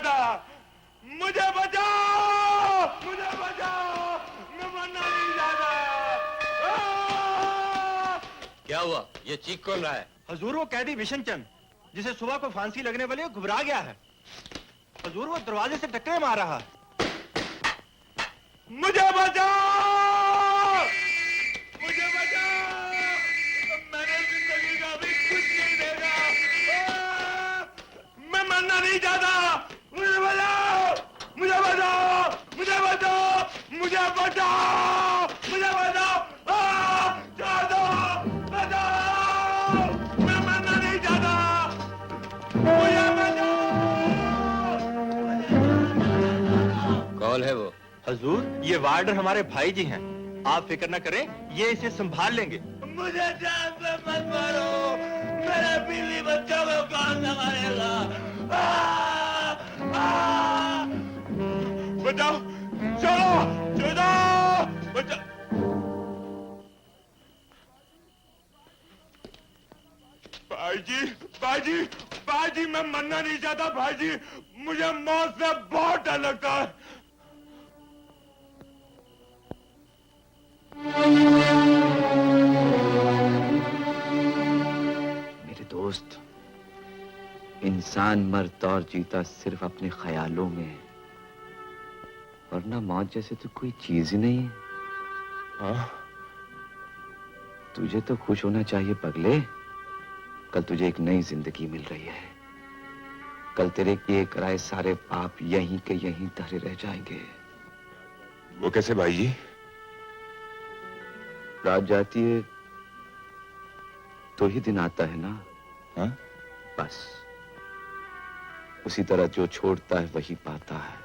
जाता। मुझे बचाओ, मुझे बचाओ, मैं मरना नहीं चाहता। क्या हुआ? ये चीख कौन रहा है? हुजूर, वो कैदी विशन चंद, जिसे सुबह को फांसी लगने वाली है, घबरा गया है। हुजूर, वो दरवाजे से टक्कर मार रहा है। मुझे बचाओ, मुझे बचाओ, मैंने जिंदगी का भी कुछ नहीं देखा। मैं मरना नहीं चाहता। मुझे बचाओ, मुझे बचाओ, मुझे बचाओ, मुझे बचाओ, मुझे बचाओ, छोड़ दो, बचाओ, मैं मरना नहीं चाहता। मुझे बचाओ। कौन है वो? हुजूर, ये वार्डर हमारे भाई जी हैं। आप फिक्र न करें, ये इसे संभाल लेंगे। मुझे जान पे मत मारो, मेरे बीवी बच्चों को कौन संभालेगा? बचाओ, चलो, चलो, बचाओ। भाईजी, भाईजी, भाईजी, मैं मरना नहीं चाहता भाईजी। मुझे मौत से बहुत डर लगता है। मेरे दोस्त, इंसान मरता और जीता सिर्फ अपने ख्यालों में है, वरना मौत जैसे तो कोई चीज ही नहीं है। हाँ? तुझे तो खुश होना चाहिए पगले। कल तुझे एक नई जिंदगी मिल रही है। कल तेरे किए कराए सारे पाप यहीं के यहीं धरे रह जाएंगे। वो कैसे भाईजी? रात जाती है तो ही दिन आता है ना। हाँ? बस उसी तरह जो छोड़ता है वही पाता है।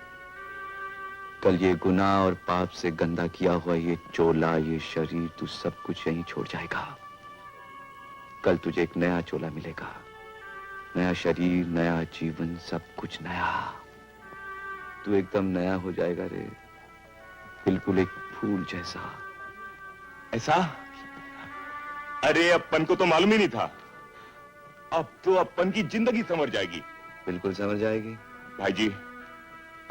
कल ये गुनाह और पाप से गंदा किया हुआ ये चोला, ये शरीर, तू सब कुछ यहीं छोड़ जाएगा। कल तुझे एक नया चोला मिलेगा, नया शरीर, नया जीवन, सब कुछ नया। तू एकदम नया हो जाएगा रे, बिल्कुल एक फूल जैसा। ऐसा? अरे अपन को तो मालूम ही नहीं था। अब तो अपन की जिंदगी संवर जाएगी। बिल्कुल समझ जाएगी। भाईजी,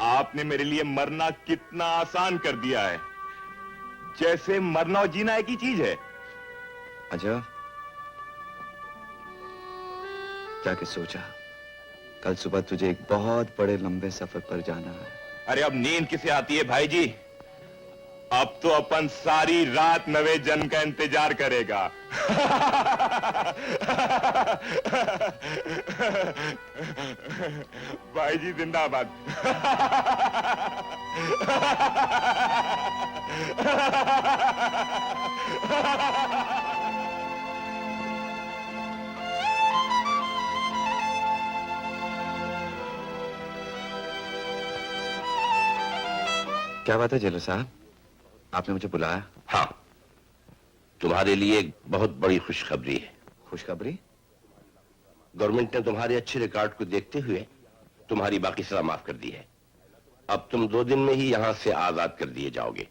आपने मेरे लिए मरना कितना आसान कर दिया है, जैसे मरना और जीना एक ही चीज है। अच्छा, जाके सोचा, कल सुबह तुझे एक बहुत बड़े लंबे सफर पर जाना है। अरे अब नींद किसे आती है भाईजी? अब तो अपन सारी रात नवे जन्म का इंतजार करेगा। भाईजी जिंदाबाद। क्या बात है जेलर साहब, आपने मुझे बुलाया? हाँ, तुम्हारे लिए एक बहुत बड़ी खुशखबरी है। खुशखबरी? गवर्नमेंट ने तुम्हारे अच्छे रिकॉर्ड को देखते हुए तुम्हारी बाकी सजा माफ कर दी है। अब तुम 2 दिन में ही यहां से आजाद कर दिए जाओगे।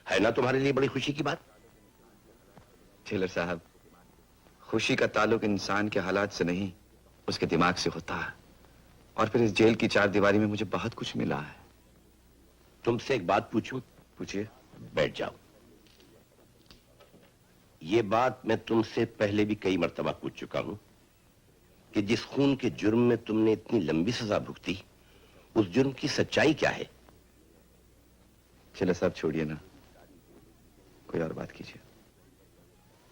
है ना तुम्हारे लिए बड़ी खुशी की बात? जेलर साहब, खुशी का ताल्लुक इंसान के हालात से नहीं, उसके दिमाग से होता है। और फिर इस जेल की 4 दीवारी में मुझे बहुत कुछ मिला है। तुमसे एक बात पूछूं? पूछिए। बैठ जाओ। ये बात मैं तुमसे पहले भी कई मर्तबा पूछ चुका हूं कि जिस खून के जुर्म में तुमने इतनी लंबी सजा भुगती, उस जुर्म की सच्चाई क्या है? चलो साहब छोड़िए ना, कोई और बात कीजिए।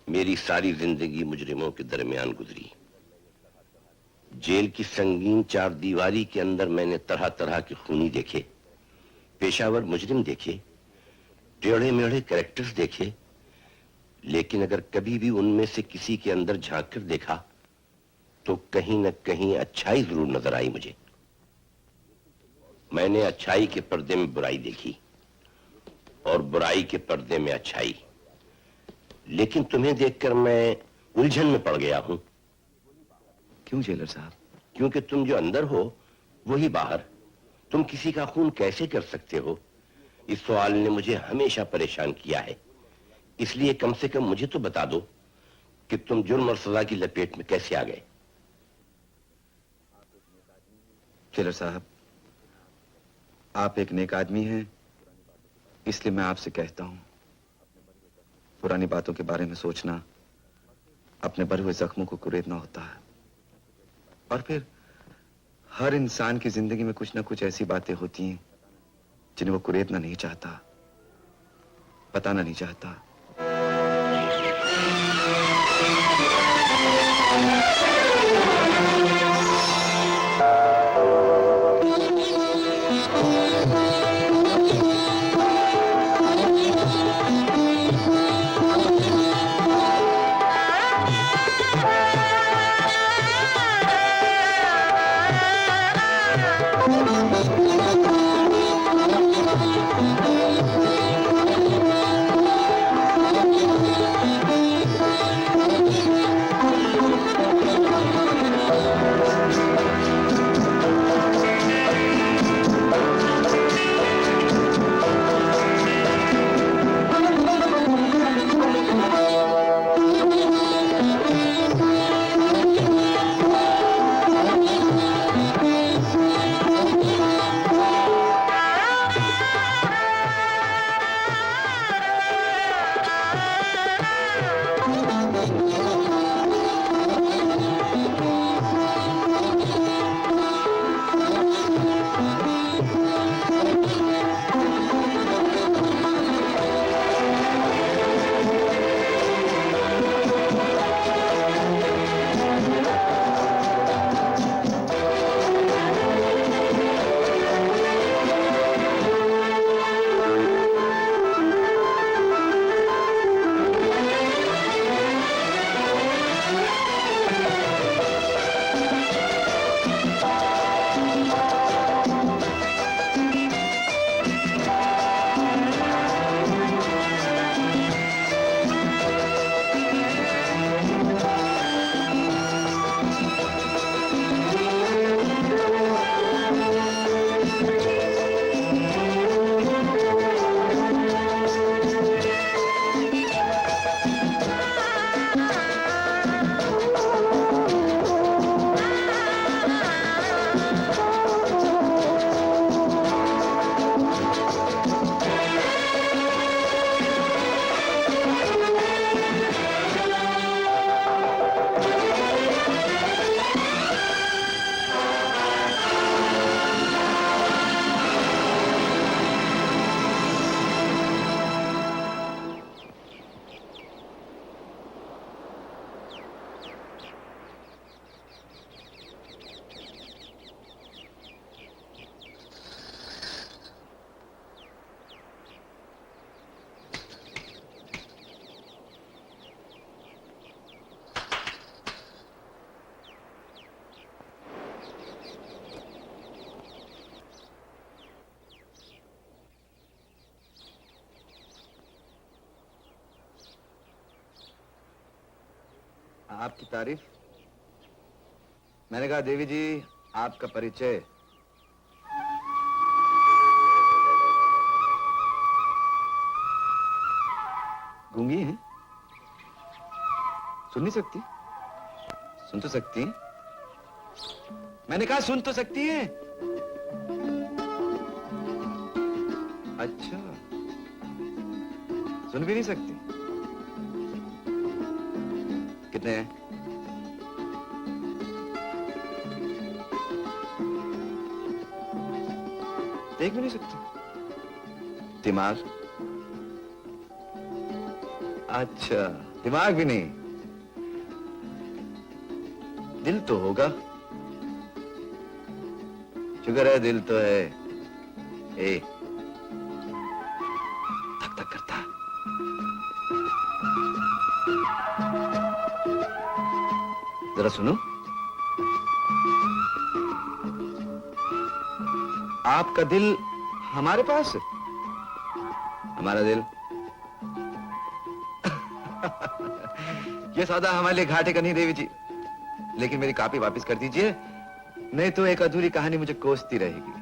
मेरी सारी जिंदगी मुजरिमों के दरमियान गुजरी। जेल की संगीन 4 दीवारी के अंदर मैंने तरह तरह के खूनी देखे, पेशावर मुजरिम देखे, टेढ़े मेढ़े कैरेक्टर्स देखे, लेकिन अगर कभी भी उनमें से किसी के अंदर झांक कर देखा तो कहीं न कहीं अच्छाई जरूर नजर आई मुझे। मैंने अच्छाई के पर्दे में बुराई देखी और बुराई के पर्दे में अच्छाई, लेकिन तुम्हें देखकर मैं उलझन में पड़ गया हूं। क्यों जेलर साहब? क्योंकि तुम जो अंदर हो वही बाहर। तुम किसी का खून कैसे कर सकते हो? इस सवाल ने मुझे हमेशा परेशान किया है। इसलिए कम से कम मुझे तो बता दो कि तुम जुर्म और सजा की लपेट में कैसे आ गए। जेलर साहब, आप एक नेक आदमी हैं, इसलिए मैं आपसे कहता हूं, पुरानी बातों के बारे में सोचना अपने भरे हुए जख्मों को कुरेदना होता है। और फिर हर इंसान की जिंदगी में कुछ ना कुछ ऐसी बातें होती हैं जिन्हें वो कुरेदना नहीं चाहता, बताना नहीं चाहता। आपकी तारीफ। मैंने कहा देवी जी आपका परिचय। गूंगी हैं? सुन नहीं सकती? सुन तो सकती हैं? मैंने कहा सुन तो सकती हैं? अच्छा, सुन भी नहीं सकती? कितने हैं? देख भी नहीं सकती? दिमाग? अच्छा, दिमाग भी नहीं, दिल तो होगा। शुक्र है दिल तो है। ए, धक धक करता। जरा सुनो, आपका दिल हमारे पास है, हमारा दिल ये सौदा हमारे लिए घाटे का नहीं देवी जी, लेकिन मेरी कॉपी वापस कर दीजिए, नहीं तो एक अधूरी कहानी मुझे कोसती रहेगी।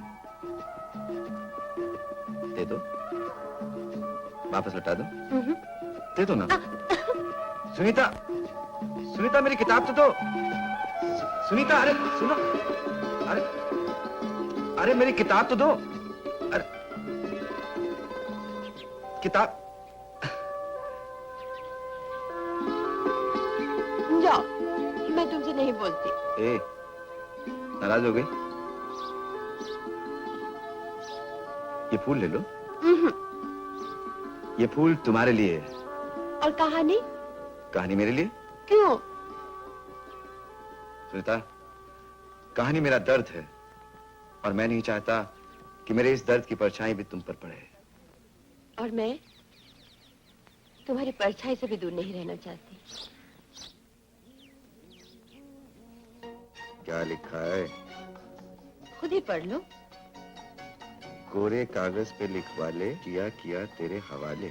दे दो, वापस लौटा दो। दे दो ना। सुनीता, सुनीता मेरी किताब तो दो। सुनीता, अरे सुनो, अरे अरे मेरी किताब तो दो। किताब जाओ, मैं तुमसे नहीं बोलती। ए, नाराज हो गई? ये फूल ले लो। ये फूल तुम्हारे लिए है। और कहानी? कहानी मेरे लिए? क्यों? सुनीता, कहानी मेरा दर्द है और मैं नहीं चाहता कि मेरे इस दर्द की परछाई भी तुम पर पड़े। और मैं तुम्हारी परछाई से भी दूर नहीं रहना चाहती। क्या लिखा है? खुद ही पढ़ लो। कोरे कागज पे लिखवा ले, किया किया तेरे हवाले।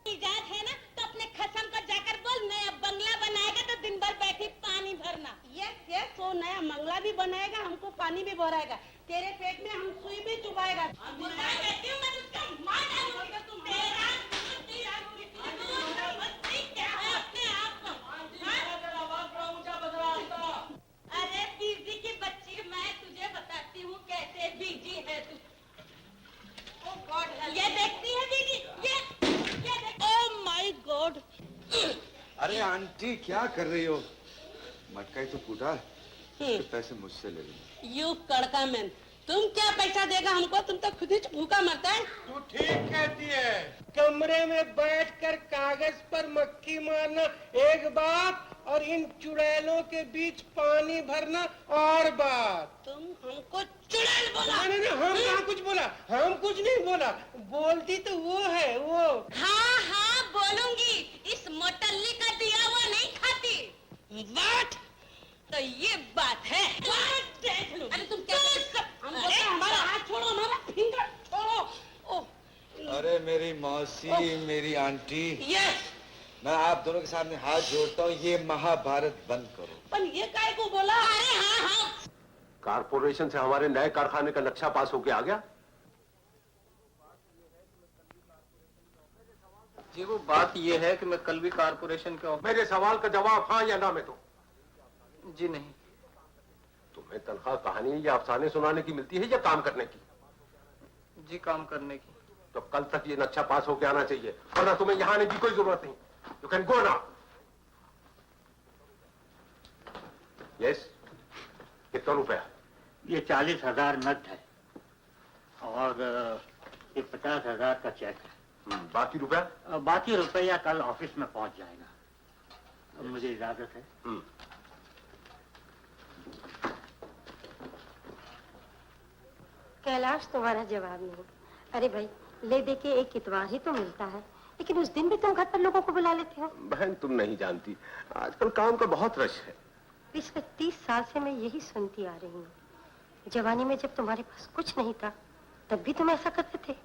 इजाजत है ना तो अपने खसम को जाकर बोल, नया बंगला बनाएगा तो दिन भर बैठी पानी भरना। यस वो नया बंगला भी बनाएगा, हमको पानी भी भराएगा, तेरे पेट में हम सुई भी चुभाएगा। मैं कहती हूँ मैं उसका मार डालूंगी, तुम तेरा बुद्धि डालूंगी, बुद्धि क्या है अपने आप को? अरे बीजी की बच्ची, मैं तुझे बताती हूँ कैसे बीजी है तू। ये देखती है दीदी, ये देख। Oh my God! अरे आंटी क्या कर रही हो? मटका ही तो फूटा, पैसे मुझसे ले लो। यू कड़का मैन, तुम क्या पैसा देगा हमको? तुम तो खुद ही भूखा मरता है। तू ठीक कहती है। कमरे में बैठकर कागज पर मक्खी मारना एक बात और इन चुड़ैलों के बीच पानी भरना और बात। तुम हमको चुड़ैल बोला? नहीं नहीं, हम कहाँ कुछ बोला, हम कुछ नहीं बोला, बोलती तो वो है वो। हाँ हाँ बोलूंगी, इस मोटल्ली का दिया हुआ नहीं खाती। व्हाट? तो ये बात है। देख लो। अरे तुम क्या? अरे हमारा हाथ छोड़ो, हमारा फिंगर छोड़ो। ओह अरे मेरी मौसी, मेरी आंटी, यस। मैं आप दोनों के सामने हाथ जोड़ता हूँ, ये महाभारत बंद करो। पर ये काय को बोला? अरे हाँ हाँ। कारपोरेशन से हमारे नए कारखाने का नक्शा पास होके आ गया। जी वो बात ये है कि मैं कल भी कारपोरेशन के मेरे सवाल का जवाब हाँ या ना में दो। जी नहीं। तुम्हें तनख्वाह कहानी या अफसाने सुनाने की मिलती है या काम करने की? जी काम करने की। तो कल तक ये नक्शा पास होके आना चाहिए, वरना तुम्हें यहाँ आने की कोई जरूरत नहीं। You can go now. Yes, कितना रुपया? ये 40,000 नकद है और ये 50,000 का चेक है। बाकी रुपया? बाकी रुपया कल ऑफिस में पहुंच जाएगा। अब मुझे इजाजत है। कैलाश तुम्हारा जवाब नहीं। अरे भाई, ले दे के एक इतवार ही तो मिलता है, लेकिन उस दिन भी तुम घर पर लोगों को बुला लेते हो। बहन तुम नहीं जानती, आजकल काम का बहुत रश है। पिछले 30 साल से मैं यही सुनती आ रही हूँ। जवानी में जब तुम्हारे पास कुछ नहीं था तब भी तुम ऐसा करते थे,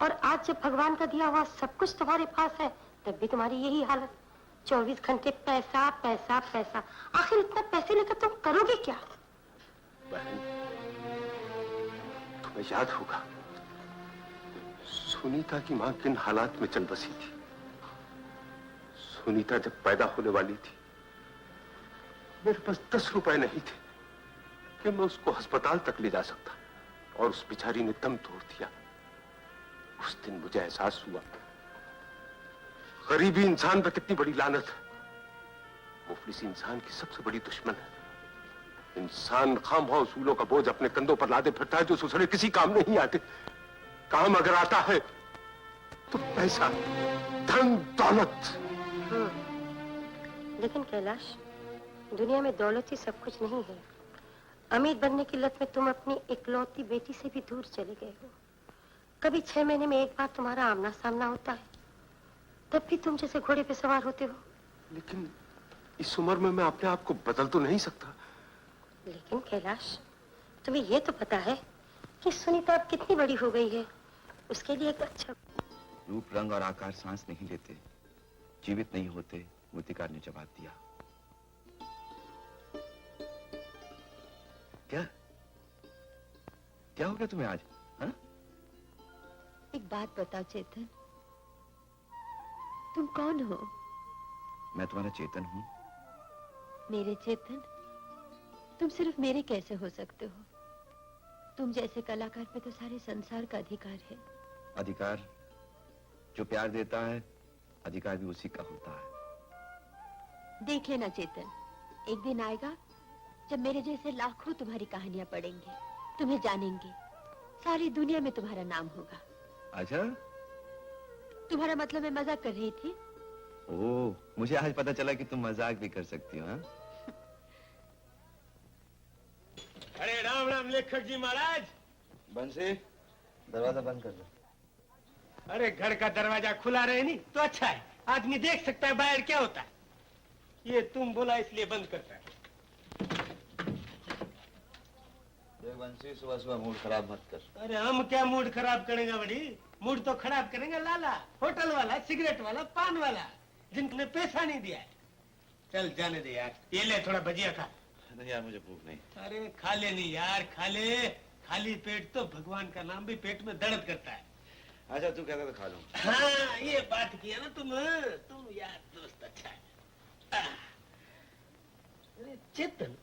और आज जब भगवान का दिया हुआ सब कुछ तुम्हारे पास है तब भी तुम्हारी यही हालत। 24 घंटे पैसा पैसा पैसा। आखिर इतना पैसे लेकर तुम करोगे क्या? बहन तुम्हें याद होगा सुनीता की मां किन हालात में चल बसी थी। सुनीता जब पैदा होने वाली थी मेरे पास 10 रुपए नहीं थे कि मैं उसको अस्पताल तक ले जा सकता, और उस बेचारी ने दम तोड़ दिया। उस दिन मुझे एहसास हुआ गरीबी इंसान पर कितनी बड़ी लानत है। मुफलिस इंसान की सबसे बड़ी दुश्मन है। इंसान खामखा उसूलों का बोझ अपने कंधों पर लादे फिरता है जो सुसड़े किसी काम नहीं आते। काम अगर आता है तो पैसा, धन, दौलत। लेकिन कैलाश, दुनिया में दौलत ही सब कुछ नहीं है। अमीर बनने की लत में तुम अपनी इकलौती बेटी से भी दूर चले गए हो। कभी 6 महीने में एक बार तुम्हारा आमना सामना होता है, तब भी तुम जैसे घोड़े पे सवार होते हो। लेकिन इस उम्र में मैं अपने आप को बदल तो नहीं सकता। लेकिन कैलाश, तुम्हें ये तो पता है कि सुनीता अब कितनी बड़ी हो गई है। उसके लिए एक अच्छा रूप, रंग और आकार सांस नहीं लेते, जीवित नहीं होते, मूर्तिकार ने जवाब दिया। क्या क्या हो गया तुम्हें आज? हा? एक बात बताओ चेतन, तुम कौन हो? मैं तुम्हारा चेतन हूँ। मेरे चेतन? तुम सिर्फ मेरे कैसे हो सकते हो? तुम जैसे कलाकार पे तो सारे संसार का अधिकार है। अधिकार जो प्यार देता है, अधिकार भी उसी का होता है। देख लेना चेतन, एक दिन आएगा जब मेरे जैसे लाखों तुम्हारी कहानियां पढ़ेंगे, तुम्हें जानेंगे, सारी दुनिया में तुम्हारा नाम होगा। अच्छा, तुम्हारा मतलब मैं मजाक कर रही थी। ओह, मुझे आज पता चला कि तुम मजाक भी कर सकती हो। हाँ? अरे राम राम लेखक जी महाराज। बंसी, दरवाजा बंद कर दो। अरे घर का दरवाजा खुला रहे नहीं तो अच्छा है, आदमी देख सकता है बाहर क्या होता है। ये तुम बोला इसलिए बंद करता है। देख बंसी, सुबह सुबह मूड खराब मत कर। अरे हम क्या मूड खराब करेंगे बड़ी, मूड तो खराब करेंगे लाला, होटल वाला, सिगरेट वाला, पान वाला, जिनने पैसा नहीं दिया है। चल जाने दे यार, ये ले थोड़ा भजिया खा। नहीं यार, मुझे भूख नहीं। अरे खा ले नहीं यार, खा ले। खाली पेट तो भगवान का नाम भी पेट में दर्द करता है। अच्छा तू कहता तो खा लूं। हाँ ये बात किया ना तुम यार दोस्त अच्छा है। अरे चेतन,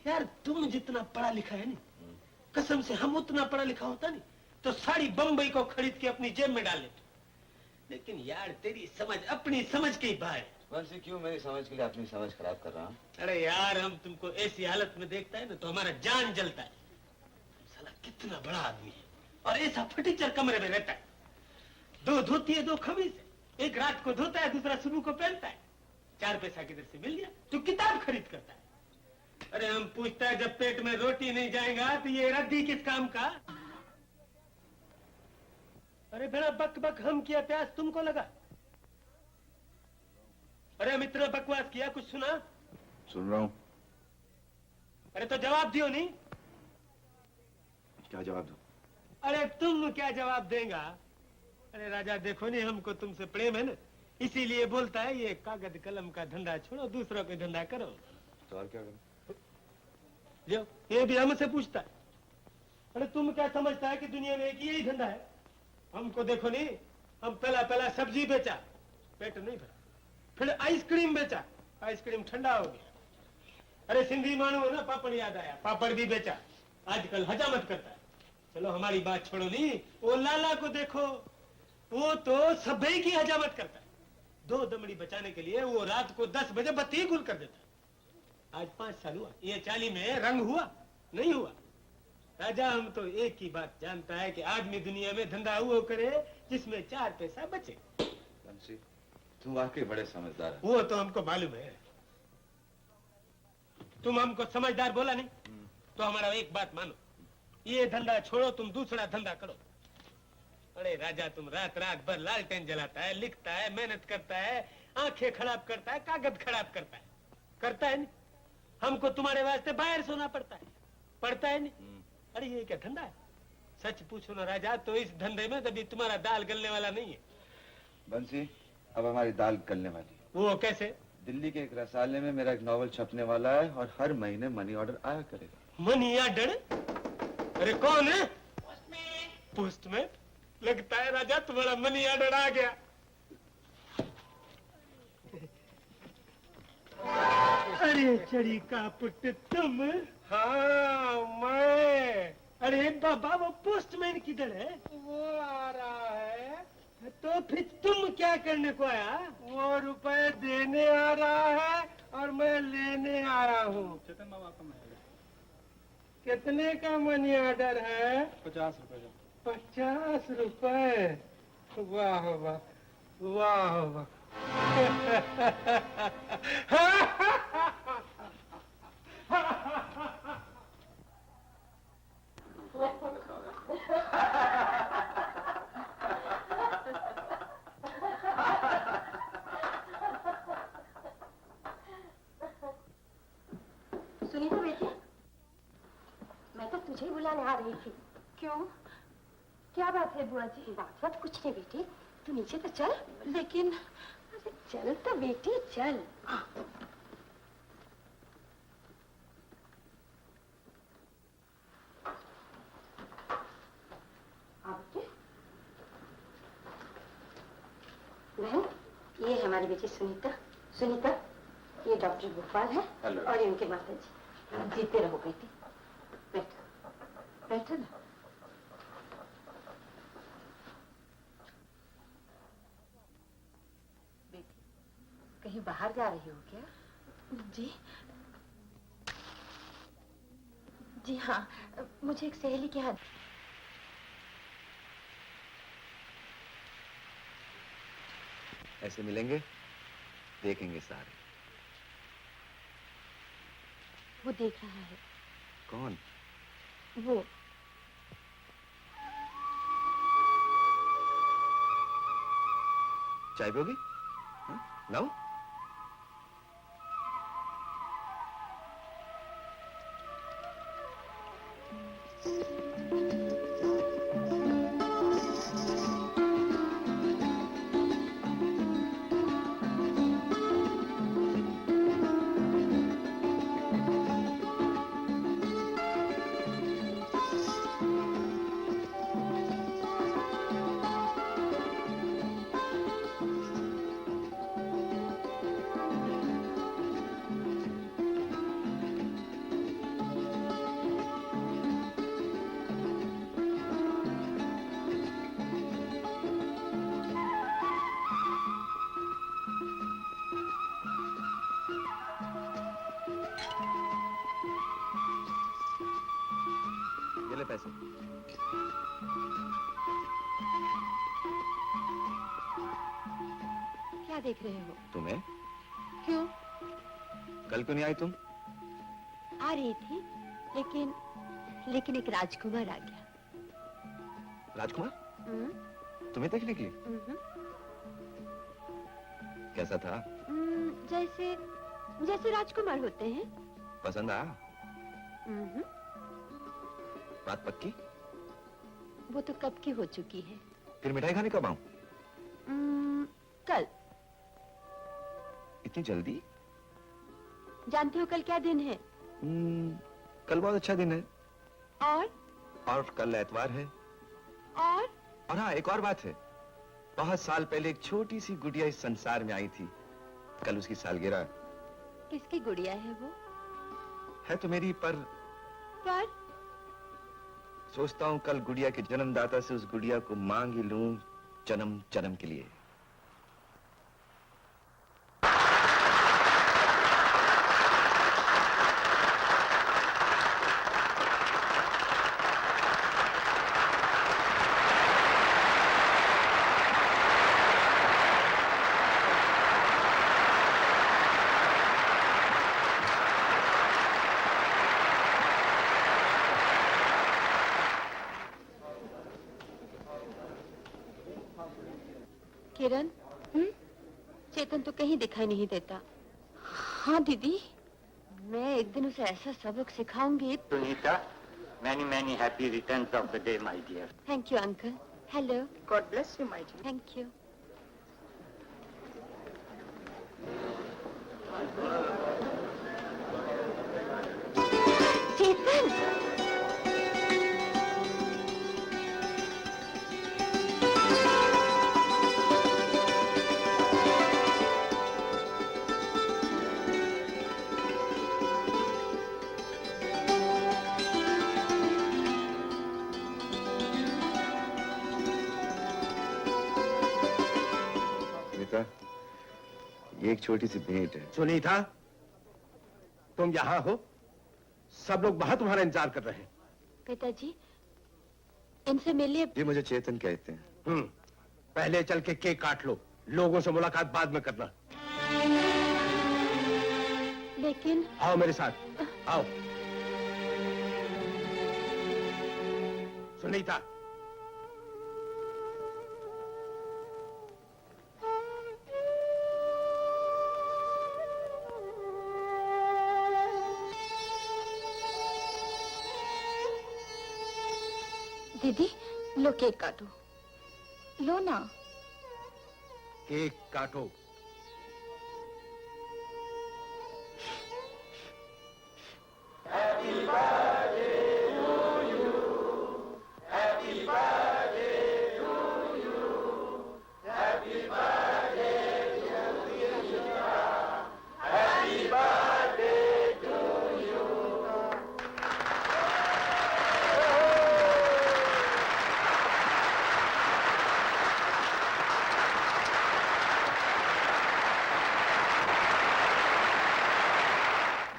यार तुम जितना पढ़ा लिखा है नहीं, कसम से हम उतना पढ़ा लिखा होता नहीं तो साड़ी बम्बई को खरीद के अपनी जेब में डाल लेते। लेकिन यार तेरी समझ अपनी समझ के ही बाहर है। बंसी, क्यों मेरी समझ के लिए अपनी समझ खराब कर रहा हूँ? अरे यार हम तुमको ऐसी हालत में देखता है ना तो हमारा जान जलता है। साला कितना बड़ा आदमी है और ऐसा फटीचर कमरे में रहता है। दो धोती है, दो खमीज है, एक रात को धोता है, दूसरा सुबह को पहनता है। 4 पैसा किधर से मिल गया तो किताब खरीद करता है। अरे हम पूछता है जब पेट में रोटी नहीं जाएगा तो ये रद्दी किस काम का। अरे बेड़ा बक बक हम किया, प्यास तुमको लगा। अरे मित्र बकवास किया, कुछ सुना? सुन रहा हूँ। अरे तो जवाब दियो नहीं। क्या जवाब दूं? अरे तुम क्या जवाब देगा? अरे राजा देखो नहीं, हमको तुमसे प्रेम है ना, इसीलिए बोलता है ये कागज कलम का धंधा छोड़ो, दूसरों का धंधा करो। तो और क्या करूं? जो ये भी हमसे पूछता है। अरे तुम क्या समझता है कि दुनिया में एक यही धंधा है? हमको देखो नहीं, हम पहला सब्जी बेचा, पेट नहीं भरा, फिर आइसक्रीम बेचा, आइसक्रीम ठंडा हो गया। अरे सिंधी मानू हो ना, पापड़ याद आया, पापड़ भी बेचा, आजकल हजामत करता है। चलो हमारी बात छोड़ो नहीं, वो लाला को देखो, वो तो सभी की हजामत करता है। 2 दमड़ी बचाने के लिए वो रात को 10 बजे बत्ती गुल कर देता है। आज 5 साल हुआ, ये 40 में रंग हुआ नहीं हुआ। राजा हम तो एक ही बात जानता है कि आदमी दुनिया में धंधा वो करे जिसमें 4 पैसा बचे। बंसी, तू वाकई बड़े समझदार है। वो तो हमको मालूम है। तुम हमको समझदार बोला नहीं तो हमारा एक बात मानो, ये धंधा छोड़ो, तुम दूसरा धंधा करो। अरे राजा तुम रात रात भर लालटेन जलाता है, लिखता है, मेहनत करता है, आंखें खराब करता है, कागज खराब करता है नहीं। हमको तुम्हारे वास्ते बाहर सोना पड़ता है, पड़ता है नहीं। अरे ये क्या धंधा है? सच पूछो ना राजा, तो इस धंधे में तभी तुम्हारा दाल गलने वाला नहीं है। बंसी, अब हमारी दाल गलने वाली। वो कैसे? दिल्ली के एक रसाले में मेरा एक नॉवल छपने वाला है और हर महीने मनी ऑर्डर आया करेगा। Money order? अरे कौन है? पोस्टमैन। लगता है राजा तुम्हारा मनी ऑर्डर आ गया। अरे चढ़ी का पुट तुम? हाँ मैं। अरे बाबा वो पोस्टमैन किधर है? वो आ रहा है। तो फिर तुम क्या करने को आया? वो रुपए देने आ रहा है और मैं लेने आया हूँ। चेतन बाबा का कितने का मनी ऑर्डर है? 50 रुपए का। 50 रुपए? वाह वाह वाह वाह। सुनीता बेटी, मैं तो तुझे बुलाने आ रही थी। क्यों? क्या बात है बुआ जी? बात कुछ नहीं बेटी, तू नीचे तो चल। लेकिन अरे चल तो बेटी चल। बहन, ये है हमारी बेटी सुनीता। सुनीता, ये डॉक्टर गोपाल है। हेलो। और ये उनके माता जी। जीते रहो बेटी। बैठो बैठो ना। कहीं बाहर जा रही हो क्या? जी जी हाँ, मुझे एक सहेली के यहाँ। ऐसे मिलेंगे, देखेंगे सारे। वो देख रहा है। कौन? वो चाय पियोगी? लाऊं? ये ले पैसे। क्या देख रहे हो? तुम्हें? क्यों? कल क्यों नहीं आई तुम? आ रही थी, लेकिन एक राजकुमार आ गया। राजकुमार? हम्म, तुम्हें देखने के लिए? हम्म, कैसा था? जैसे राजकुमार होते हैं। पसंद आया? हम्म, बात पक्की? वो तो कब की हो चुकी है। फिर मिठाई खाने कब आऊं? कल। इतनी जल्दी? जानते हो कल क्या दिन है? कल बहुत अच्छा दिन है। और कल एतवार है। और हाँ, एक और बात है। बहुत साल पहले एक छोटी सी गुड़िया इस संसार में आई थी। कल उसकी सालगिरह। किसकी गुड़िया है वो? है तो मेरी, पर सोचता हूँ कल गुड़िया के जन्मदाता से उस गुड़िया को मांग ही लूं जन्म जन्म के लिए। किरण, चेतन तो कहीं दिखाई नहीं देता। हाँ दीदी, मैं एक दिन उसे ऐसा सबक सिखाऊंगी। Sunita, many happy returns of the day, my dear. Thank you uncle. Hello. God bless you, my dear. Thank you. Chetan, ये एक छोटी सी भेंट है। सुनीता, तुम यहाँ हो? सब लोग बाहर तुम्हारा इंतजार कर रहे हैं। पिताजी, इनसे मिलिए। ये मुझे चेतन कहते हैं। पहले चल के केक काट लो, लोगों से मुलाकात बाद में करना। लेकिन आओ मेरे साथ, आओ। सुनीता, दीदी, लो केक काटो। लो ना। केक काटो।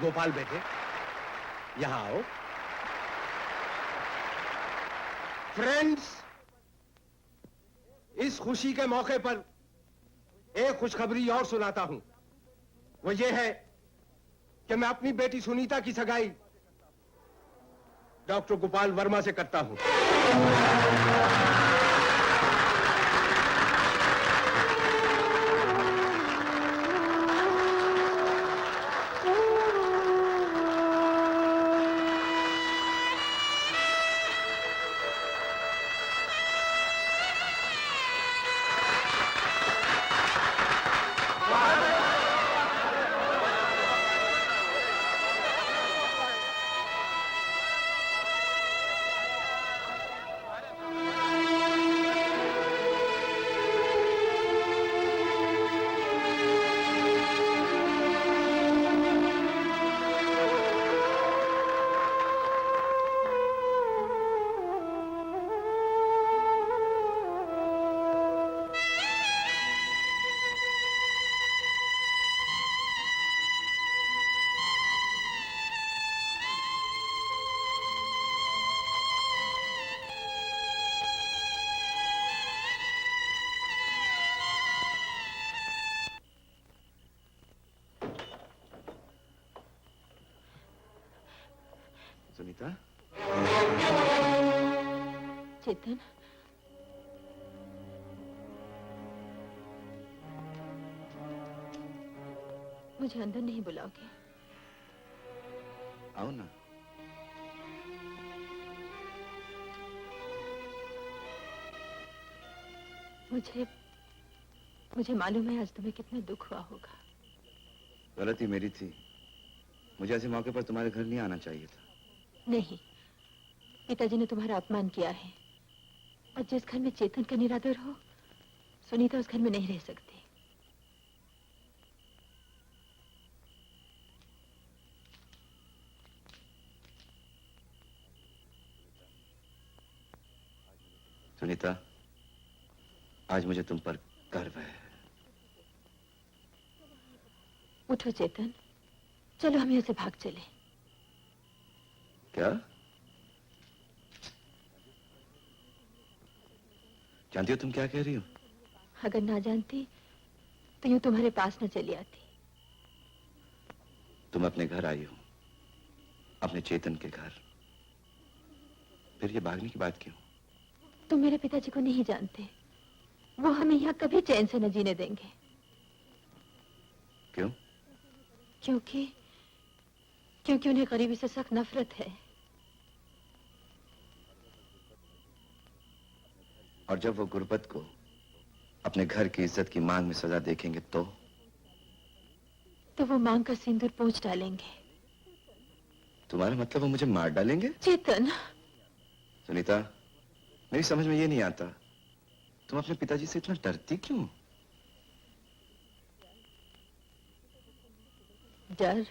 गोपाल बेटे, यहां आओ। फ्रेंड्स, इस खुशी के मौके पर एक खुशखबरी और सुनाता हूं। वो ये है कि मैं अपनी बेटी सुनीता की सगाई डॉक्टर गोपाल वर्मा से करता हूं। सुनीता, चेतन, मुझे अंदर नहीं बुलाओगे? आओ ना। मुझे मालूम है आज तुम्हें कितना दुख हुआ होगा। गलती मेरी थी। मुझे ऐसे मौके पर तुम्हारे घर नहीं आना चाहिए था। नहीं, पिताजी ने तुम्हारा अपमान किया है, और जिस घर में चेतन का निरादर हो, सुनीता उस घर में नहीं रह सकती। सुनीता, आज मुझे तुम पर गर्व है। उठो चेतन, चलो हम यहाँ से भाग चले। क्या? जानती हो तुम क्या कह रही हो? अगर ना जानती तो यूं तुम्हारे पास न चली आती। तुम अपने घर आई हो, अपने चेतन के घर, फिर ये भागने की बात क्यों? तुम मेरे पिताजी को नहीं जानते, वो हमें यहाँ कभी चैन से न जीने देंगे। क्यों? क्योंकि उन्हें गरीबी से सख्त नफरत है। और जब वो गुर्बत को अपने घर की इज्जत की मांग में सजा देखेंगे तो वो मांग का सिंदूर पोंछ डालेंगे। तुम्हारा मतलब वो मुझे मार डालेंगे? चेतन, सुनीता, मेरी समझ में ये नहीं आता, तुम अपने पिताजी से इतना डरती क्यों? डर,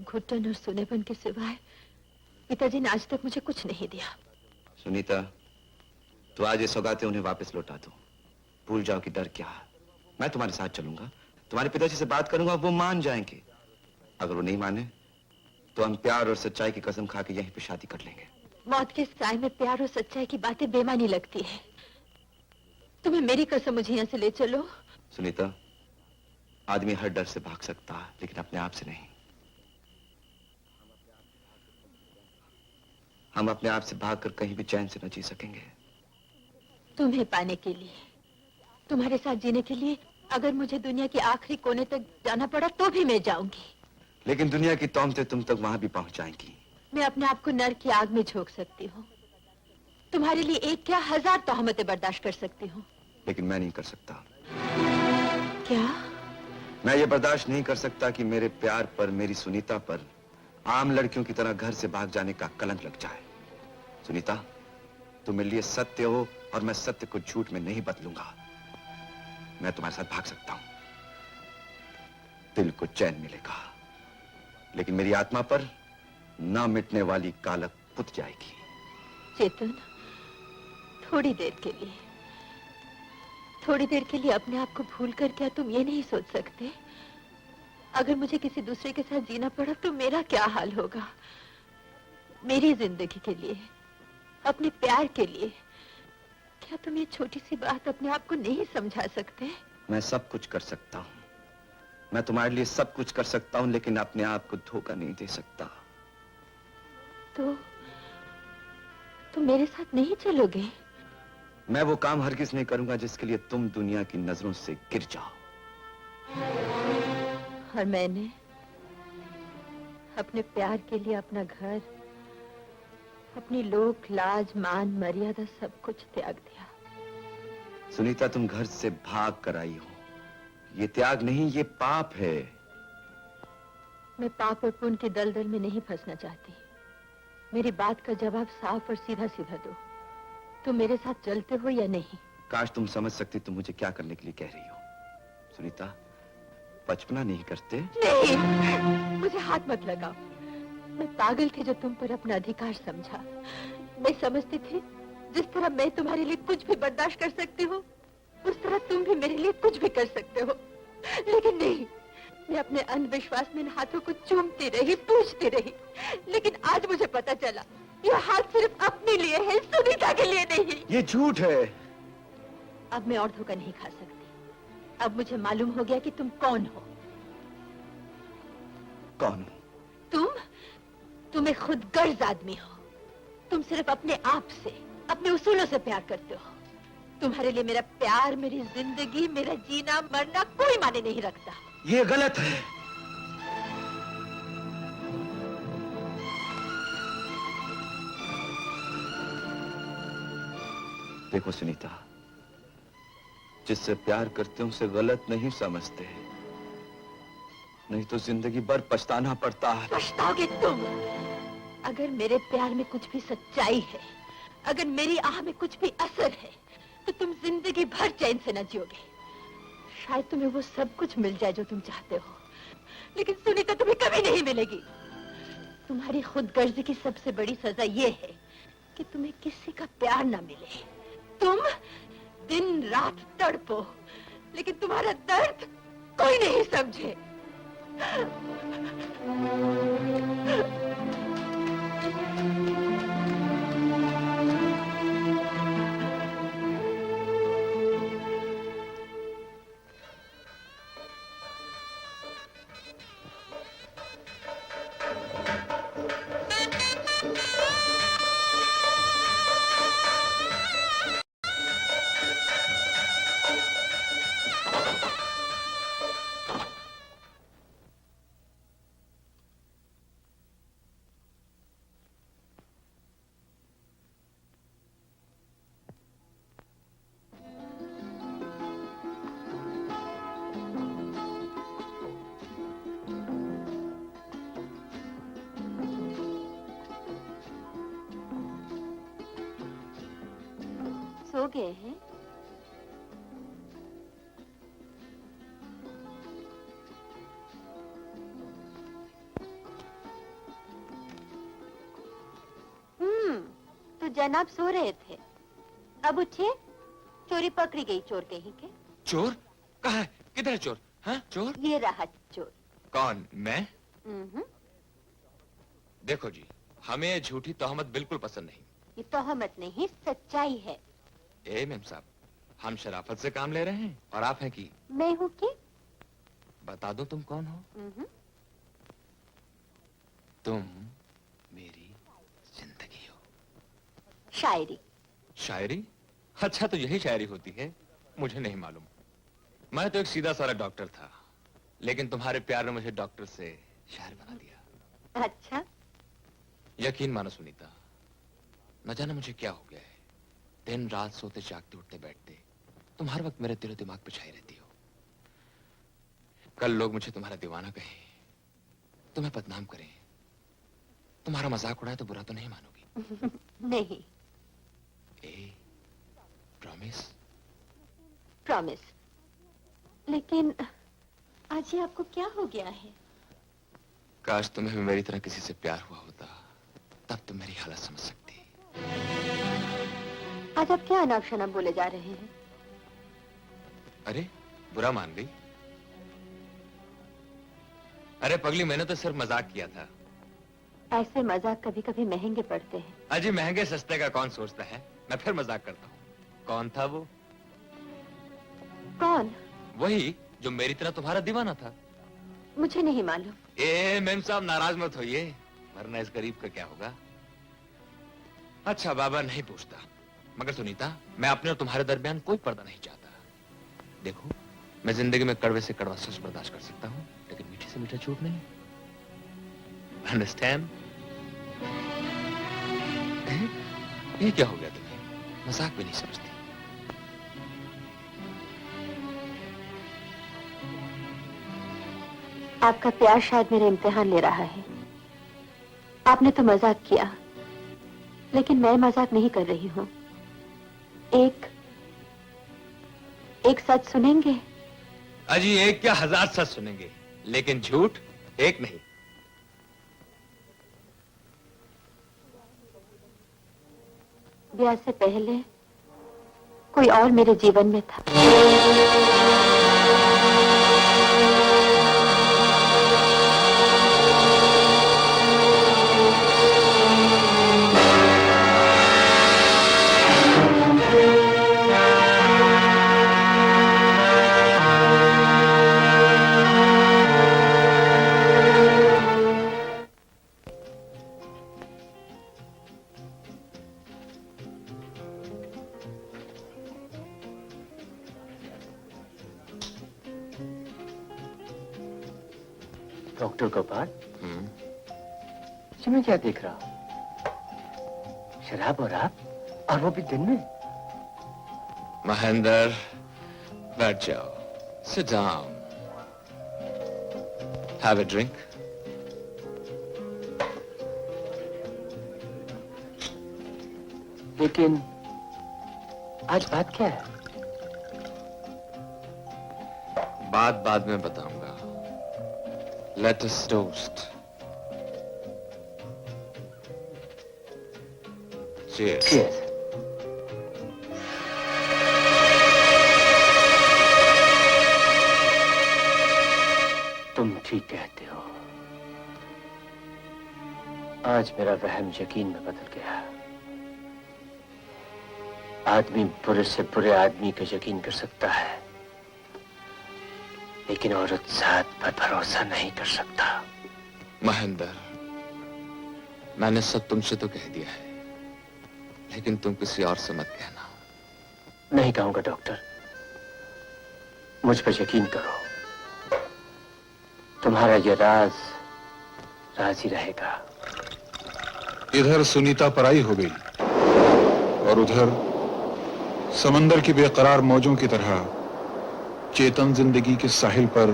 घुटन और सुनेपन के सिवाय पिताजी ने आज तक मुझे कुछ नहीं दिया। सुनीता, तो आज ये सौगातें उन्हें वापस लौटा दो। भूल जाओ कि डर क्या है। मैं तुम्हारे साथ चलूंगा, तुम्हारे पिताजी से बात करूंगा, वो मान जाएंगे। अगर वो नहीं माने तो हम प्यार और सच्चाई की कसम खा के यहीं पे शादी कर लेंगे। मौत के साए में प्यार और सच्चाई की बातें बेमानी लगती है। तुम्हें मेरी कसम मुझे यहाँ से ले चलो। सुनीता, आदमी हर डर से भाग सकता है, लेकिन अपने आप से नहीं। हम अपने आप से भागकर कहीं भी चैन से न जी सकेंगे। तुम्हें पाने के लिए, तुम्हारे साथ जीने के लिए, अगर मुझे दुनिया के आखिरी कोने तक जाना पड़ा तो भी मैं जाऊंगी। लेकिन दुनिया की तौमतें तुम तक वहां भी पहुंच जाएंगी। मैं अपने आप को नर्क की आग में झोंक सकती हूँ। तुम्हारे लिए एक क्या 1000 तोहमतें बर्दाश्त कर सकती हूँ, लेकिन मैं नहीं कर सकता। क्या? मैं ये बर्दाश्त नहीं कर सकता कि मेरे प्यार पर, मेरी सुनीता पर आम लड़कियों की तरह घर से भाग जाने का कलंक लग जाए। सुनीता, तुम मेरे लिए सत्य हो और मैं सत्य को झूठ में नहीं बदलूंगा। मैं तुम्हारे साथ भाग सकता हूं, दिल को चैन मिलेगा, लेकिन मेरी आत्मा पर ना मिटने वाली कालक पुत जाएगी। चेतन, थोड़ी देर के लिए अपने आप को भूल कर क्या तुम ये नहीं सोच सकते, अगर मुझे किसी दूसरे के साथ जीना पड़ा तो मेरा क्या हाल होगा? मेरी जिंदगी के लिए, अपने प्यार के लिए, क्या तुम ये छोटी सी बात अपने आप को नहीं समझा सकते? मैं सब कुछ कर सकता हूँ, मैं तुम्हारे लिए सब कुछ कर सकता हूँ, लेकिन अपने आप को धोखा नहीं दे सकता। तो तुम मेरे साथ नहीं चलोगे? मैं वो काम हरगिज नहीं करूंगा जिसके लिए तुम दुनिया की नजरों से गिर जाओ। और मैंने अपने प्यार के लिए अपना घर, अपनी लोक लाज मान मर्यादा सब कुछ त्याग दिया। सुनीता, तुम घर से भाग कर आई हो। ये त्याग नहीं, ये पाप है। मैं पाप और पुण्य के दलदल में नहीं फंसना चाहती। मेरी बात का जवाब साफ और सीधा सीधा दो। तुम मेरे साथ चलते हो या नहीं? काश तुम समझ सकती तुम मुझे क्या करने के लिए कह रही हो। सुनीता, बचपना नहीं करते। नहीं, मुझे हाथ मत लगाओ। मैं पागल थी जो तुम पर अपना अधिकार समझा। मैं समझती थी जिस तरह मैं तुम्हारे लिए कुछ भी बर्दाश्त कर सकती हूँ, उस तरह तुम भी मेरे लिए कुछ भी कर सकते हो। लेकिन नहीं, मैं अपने अंधविश्वास में इन हाथों को चूमती रही, पूछती रही। लेकिन आज मुझे पता चला ये हाथ सिर्फ अपने लिए है, सुनीता के लिए नहीं। ये झूठ है। अब मैं और धोखा नहीं खा सकती। अब मुझे मालूम हो गया कि तुम कौन हो। कौन हो? तुम एक खुदगर्ज आदमी हो। तुम सिर्फ अपने आप से, अपने उसूलों से प्यार करते हो। तुम्हारे लिए मेरा प्यार, मेरी जिंदगी, मेरा जीना मरना कोई माने नहीं रखता। ये गलत है। देखो सुनीता, जिससे प्यार करते हैं उसे गलत नहीं समझते, नहीं तो जिंदगी भर पछताना पड़ता है। पछताओगे तुम। अगर मेरे प्यार में कुछ भी सच्चाई है, अगर मेरी आह में कुछ भी असर है, तो तुम जिंदगी भर चैन से न जियोगे। शायद तुम्हें वो सब कुछ मिल जाए जो तुम चाहते हो, लेकिन सुनीता तुम्हें कभी नहीं मिलेगी। तुम्हारी खुदगर्जी की सबसे बड़ी सजा ये है कि तुम्हें किसी का प्यार न मिले। तुम दिन रात तड़पो, लेकिन तुम्हारा दर्द कोई नहीं समझे। सो गए हैं? तो जनाब सो रहे थे, अब उठे। चोरी पकड़ी गई चोर कहीं के। चोर? कहाँ है? किधर है चोर? हाँ, चोर? ये रहा चोर। कौन? मैं? देखो जी, हमें ये झूठी तोहमत बिल्कुल पसंद नहीं। ये तोहमत नहीं, सच्चाई है। ए मेम साहब, हम शराफत से काम ले रहे हैं और आप हैं कि? मैं हूँ कि? बता दो तुम कौन हो? तुम मेरी जिंदगी हो। शायरी। शायरी? अच्छा, तो यही शायरी होती है? मुझे नहीं मालूम। मैं तो एक सीधा सारा डॉक्टर था, लेकिन तुम्हारे प्यार ने मुझे डॉक्टर से शायर बना दिया। अच्छा? यकीन मानो सुनीता, न जाने मुझे क्या हो गया है। दिन रात सोते जागते उठते बैठते तुम हर वक्त मेरे दिलो दिमाग पे छाई रहती हो। कल लोग मुझे तुम्हारा दीवाना कहें, तुम्हें बदनाम करें, तुम्हारा मजाक उड़ाए तो बुरा तो नहीं मानोगी? नहीं। प्रॉमिस? प्रॉमिस। लेकिन आज ये आपको क्या हो गया है? काश तुम्हें भी मेरी तरह किसी से प्यार हुआ होता, तब तुम मेरी हालत समझ सकती। आज आप क्या अनाप शनाप बोले जा रहे हैं? अरे, बुरा मान गई? अरे पगली, मैंने तो सिर्फ मजाक किया था। ऐसे मजाक कभी कभी महंगे पड़ते हैं। अजी महंगे सस्ते का कौन सोचता है? मैं फिर मजाक करता हूँ। कौन था वो? कौन? वही जो मेरी तरह तुम्हारा दीवाना था। मुझे नहीं मालूम। ए मेम साहब, नाराज मत होइए, वरना इस गरीब का क्या होगा। अच्छा बाबा, नहीं पूछता, मगर सुनीता, मैं अपने और तुम्हारे दरमियान कोई पर्दा नहीं चाहता। देखो, मैं जिंदगी में कड़वे से कड़वा सच बर्दाश्त कर सकता हूँ, लेकिन मीठे से मीठा झूठ नहीं। अंडरस्टैंड? ये क्या हो गया तुम्हें? मजाक भी नहीं समझती। आपका प्यार शायद मेरा इम्तिहान ले रहा है। आपने तो मजाक किया, लेकिन मैं मजाक नहीं कर रही हूँ। एक सच सुनेंगे? अजी एक क्या 1000 सच सुनेंगे, लेकिन झूठ एक नहीं। ब्याह से पहले कोई और मेरे जीवन में था। डॉक्टर गोपाल, मैं क्या देख रहा हूँ? शराब और आप, और वो भी दिन में? महेंद्र, बैठ जाओ। Sit down. Have a drink. लेकिन आज बात क्या है? बात बाद में बताऊंगा। Let us toast. Cheers. Cheers. तुम ठीक कहते हो। आज मेरा वहम यकीन में बदल गया। आदमी बुरे से बुरे आदमी का यकीन कर सकता है, लेकिन औरत जात पर भरोसा नहीं कर सकता। महेंद्र, मैंने सब तुमसे तो कह दिया है, लेकिन तुम किसी और से मत कहना। नहीं कहूंगा डॉक्टर, मुझ पर यकीन करो। तुम्हारा ये राज राज ही रहेगा। इधर सुनीता पराई हो गई और उधर समंदर की बेकरार मौजों की तरह चेतन जिंदगी के साहिल पर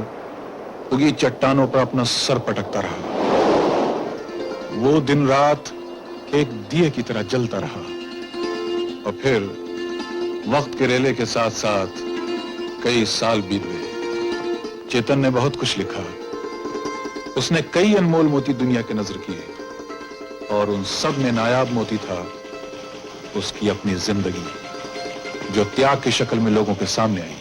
उगी चट्टानों पर अपना सर पटकता रहा। वो दिन रात एक दिए की तरह जलता रहा और फिर वक्त के रेले के साथ साथ कई साल बीत गए। चेतन ने बहुत कुछ लिखा। उसने कई अनमोल मोती दुनिया के नजर किए और उन सब में नायाब मोती था उसकी अपनी जिंदगी, जो त्याग की शक्ल में लोगों के सामने आई।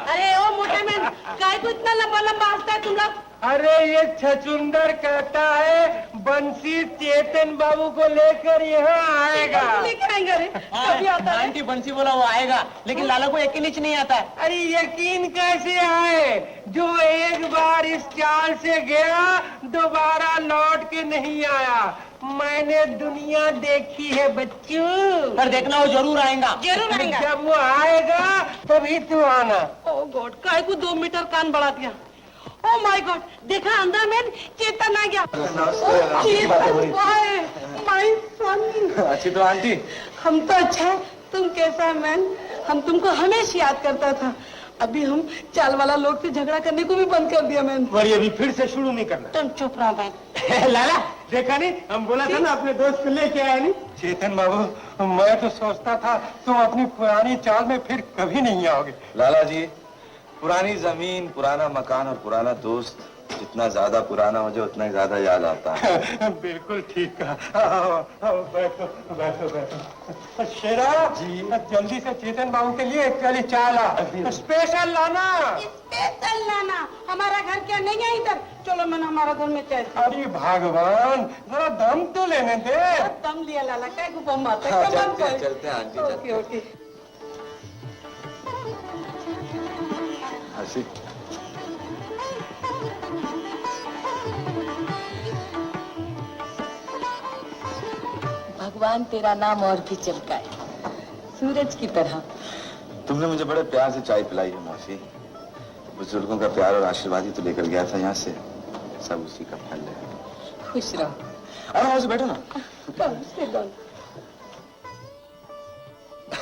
अरे ओ मोटे में काय को इतना लंबा लंबा हंसता है तुम लोग? अरे ये छछुंदर कहता है बंसी चेतन बाबू को लेकर यहाँ आएगा। लेकर आएंगे? अरे कभी आता है? आंटी बंसी बोला वो आएगा, लेकिन लाला को यकीन ही नहीं आता है। अरे यकीन कैसे आए? जो एक बार इस चाल से गया दोबारा लौट के नहीं आया। मैंने दुनिया देखी है बच्चों। पर देखना वो जरूर आएगा। जरूर आएगा। जब वो आएगा तभी तू आना। ओ गॉड, काय को 2 मीटर कान बढ़ा दिया। ओ माय गॉड, देखा अंदर में चेतन आ गया। My son. अच्छी तो आंटी। हम तो अच्छा है, तुम कैसा है मैन? हम तुमको हमेशा याद करता था। अभी हम चाल वाला लोग से झगड़ा करने को भी बंद कर दिया मैन। वही अभी फिर से शुरू नहीं करना। तुम चुप रहो मैन। लाला देखा नहीं, हम बोला था ना अपने दोस्त को लेके आया नहीं। चेतन बाबू, मैं तो सोचता था तुम अपनी पुरानी चाल में फिर कभी नहीं आओगे। लाला जी, पुरानी जमीन, पुराना मकान और पुराना दोस्त जितना ज्यादा पुराना हो जाए उतना ही ज्यादा याद आता है। बिल्कुल ठीक कहा। आओ, बैठो बैठो बैठो। शेरा जी, जल्दी से चेतन बाबू के लिए एक प्याली चाय ला, स्पेशल लाना। स्पेशल लाना, हमारा घर क्या नहीं है इधर। चलो मैंने हमारा घर में चाय। अरे भगवान, जरा दम तो लेने दे। दम लिया लाला, क्या बम आता हाँ, है। चलते हैं आंटी। Okay okay. हंसी। भगवान तेरा नाम और भी चमकाए, सूरज की तरह। तुमने मुझे बड़े प्यार से चाय पिलाई है मौसी। बुजुर्गों का प्यार और आशीर्वाद ही तो लेकर गया था यहाँ से, सब उसी का फल है। खुश रहो। अरे मौसी बैठो ना।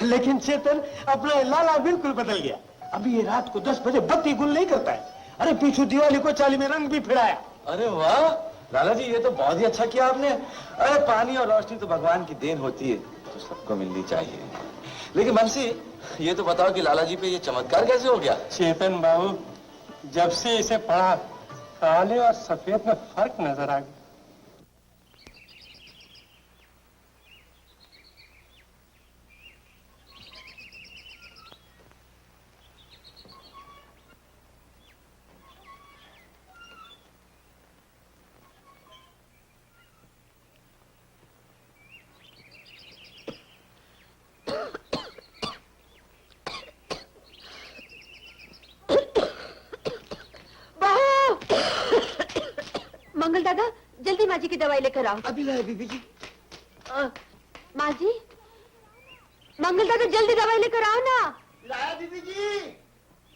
लेकिन चेतन, अपना लाला बिल्कुल बदल गया। अभी ये रात को 10 बजे बत्ती गुल नहीं करता है। अरे पीछू दिवाली को चाली में रंग भी फिराया। अरे वाह लाला जी, ये तो बहुत ही अच्छा किया आपने। अरे पानी और रोशनी तो भगवान की देन होती है, तो सबको मिलनी चाहिए। लेकिन बंसी, ये तो बताओ कि लाला जी पे ये चमत्कार कैसे हो गया? चेतन बाबू, जब से इसे पढ़ा, काले और सफेद में फर्क नजर आ गया। मंगल दादा, जल्दी माँ जी की दवाई लेकर आओ। अभी लाए बीबी जी। माँ जी, मंगल दादा जल्दी दवाई लेकर आओ ना। लाया बीबी जी।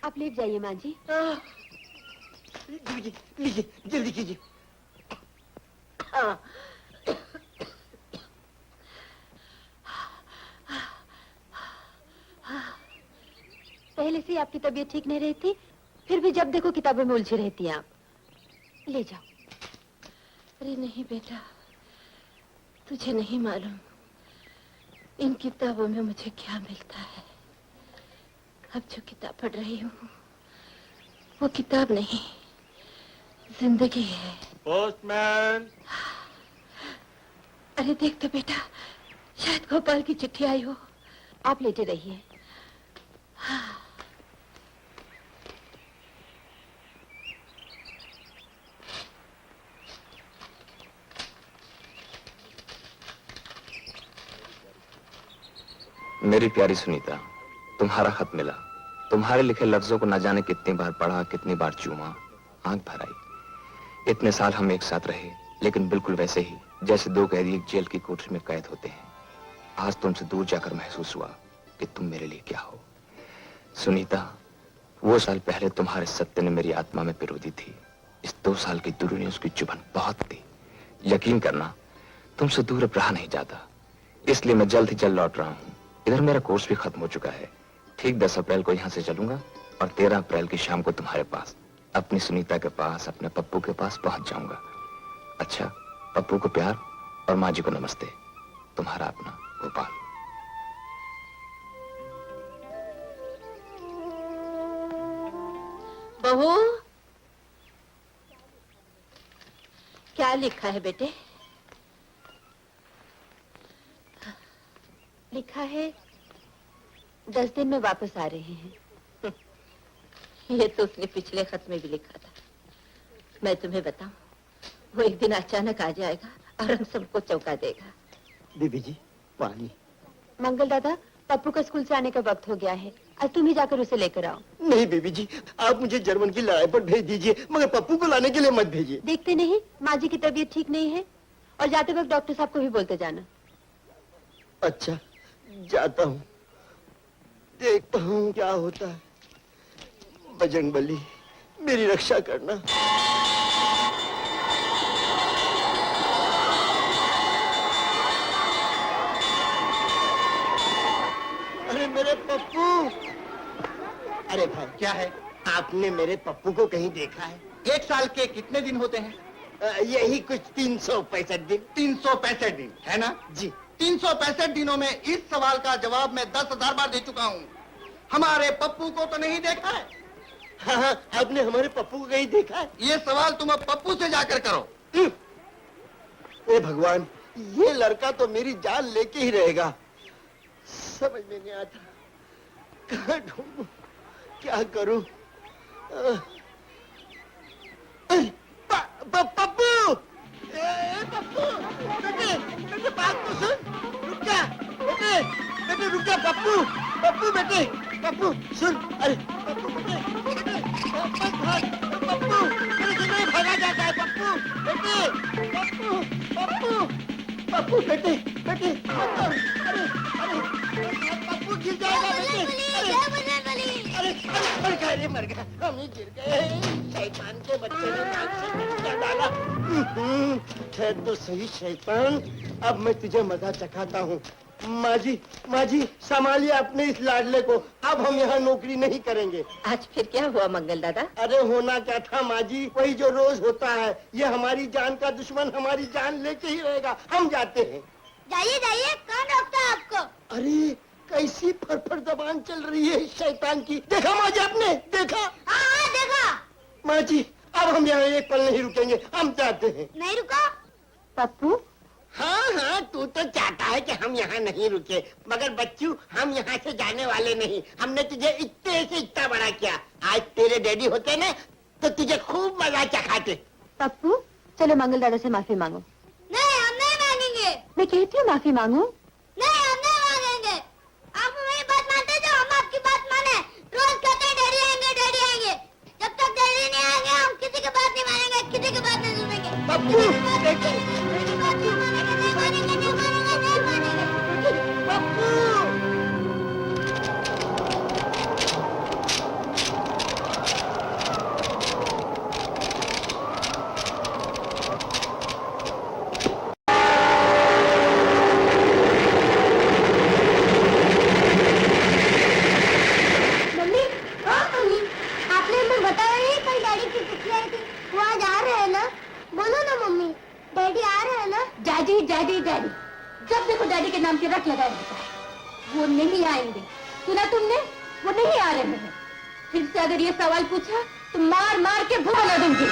आप लेट जाइए माँ जी। बीबी जी लीजिए, जल्दी कीजिए। पहले से आपकी तबीयत ठीक नहीं रहती, फिर भी जब देखो किताबों में उलझी रहती हैं आप। ले जाओ। अरे नहीं बेटा, तुझे नहीं मालूम इन किताबों में मुझे क्या मिलता है। अब जो किताब पढ़ रही हूँ वो किताब नहीं, जिंदगी है। पोस्टमैन। अरे देख तो बेटा, शायद गोपाल की चिट्ठी आई हो। आप लेटे रहिए। मेरी प्यारी सुनीता, तुम्हारा खत मिला। तुम्हारे लिखे लफ्जों को न जाने कितनी बार पढ़ा, कितनी बार चूमा, आंख भर आई। इतने साल हम एक साथ रहे, लेकिन बिल्कुल वैसे ही जैसे दो कैदी एक जेल की कोठरी में कैद होते हैं। आज तुमसे दूर जाकर महसूस हुआ कि तुम मेरे लिए क्या हो। सुनीता, वो साल पहले तुम्हारे सत्य ने मेरी आत्मा में पिरो दी थी। इस 2 साल की दूरी ने उसकी चुभन बहुत दी। यकीन करना, तुमसे दूर अब रहा नहीं जाता। इसलिए मैं जल्द ही जल्द लौट रहा हूँ। इधर मेरा कोर्स भी खत्म हो चुका है। ठीक 10 अप्रैल को यहाँ से चलूंगा और 13 अप्रैल की शाम को तुम्हारे पास, अपनी सुनीता के पास, अपने पप्पू के पास पहुंच जाऊंगा। अच्छा, पप्पू को प्यार और माँ जी को नमस्ते। तुम्हारा अपना गोपाल। बहू, क्या लिखा है बेटे? लिखा है 10 दिन में वापस आ रहे हैं। ये तो उसने पिछले खत में भी लिखा था। मैं तुम्हें बताऊं, वो एक दिन अचानक आ जाएगा और हम सबको चौंका देगा। बीबी जी पानी। मंगल दादा, पप्पू का स्कूल से आने का वक्त हो गया है। आज तुम ही जाकर उसे लेकर आओ। नहीं बीबी जी, आप मुझे जर्मन की लड़ाई पर भेज दीजिए, मगर पप्पू को लाने के लिए मत भेजिए। देखते नहीं, माँ जी की तबीयत ठीक नहीं है, और जाते वक्त डॉक्टर साहब को भी बोलते जाना। अच्छा, जाता हूँ, देखता हूँ क्या होता है। बजरंगबली, मेरी रक्षा करना। अरे मेरे पप्पू! अरे भाई, क्या है? आपने मेरे पप्पू को कहीं देखा है? 1 साल के कितने दिन होते हैं? यही कुछ 365 दिन। 365 दिन है ना जी। 365 दिनों में इस सवाल का जवाब मैं 10,000 बार दे चुका हूँ। हमारे पप्पू को तो नहीं देखा है? हाँ हाँ, आपने हमारे पप्पू को कहीं देखा है? ये सवाल तुम अब पप्पू से जाकर करो। हे भगवान, ये लड़का तो मेरी जान लेके ही रहेगा। समझ में नहीं आता, कहाँ ढूंढूं, क्या करूं? पप्पू, पप्पू, बेटे बात तो सुन, रुक जा, बेटे रुक जा, पप्पू, बेटे, पप्पू सुन, अरे पप्पू बेटे, पप्पू मेरे से नहीं भागा जाता है, पप्पू बेटे, अरे पप्पू गिर जाएगा बेटे, अरे मर गया, हम ही गिर गए, शैतान के बच्चे ने नाक से क्या डाला। ठहर तो सही शैतान, अब मैं तुझे मजा चखाता हूँ। माँ जी संभालिए अपने इस लाडले को, अब हम यहाँ नौकरी नहीं करेंगे। आज फिर क्या हुआ मंगल दादा? अरे होना क्या था माँ जी, वही जो रोज होता है, ये हमारी जान का दुश्मन हमारी जान लेके ही रहेगा, हम जाते हैं। जाइए कौन रोकता है आपको? अरे कैसी फरफर जबान चल रही है शैतान की, देखा माँ जी आपने, देखा? हाँ देखा। माँ जी अब हम यहाँ एक पल नहीं रुकेंगे, हम जाते हैं। नहीं रुका? पप्पू हाँ तू तो चाहता है कि हम यहाँ नहीं रुके, मगर बच्चू हम यहाँ से जाने वाले नहीं। हमने तुझे इतने से इतना बड़ा किया, आज तेरे डैडी होते ना तो तुझे खूब मजा चखाते। पप्पू चलो मंगल दादा से माफी मांगो। नहीं हम नहीं मांगेंगे। मैं कहती हूँ माफी मांगो। नहीं हम नहीं मांगेंगे। आप हमारी बात मानते जो हम आपकी बात माने। रोज कहते हैं डैडी आएंगे, जब तक डैडी नहीं आएंगे हम किसी की बात नहीं मानेंगे, किसी की बात नहीं सुनेंगे। पप्पू डैडी जब देखो डैडी के नाम की रट लगाया रहता है। वो नहीं आएंगे, सुना तुमने? वो नहीं आ रहे हैं। फिर से अगर ये सवाल पूछा तो मार मार के भुला दूंगी।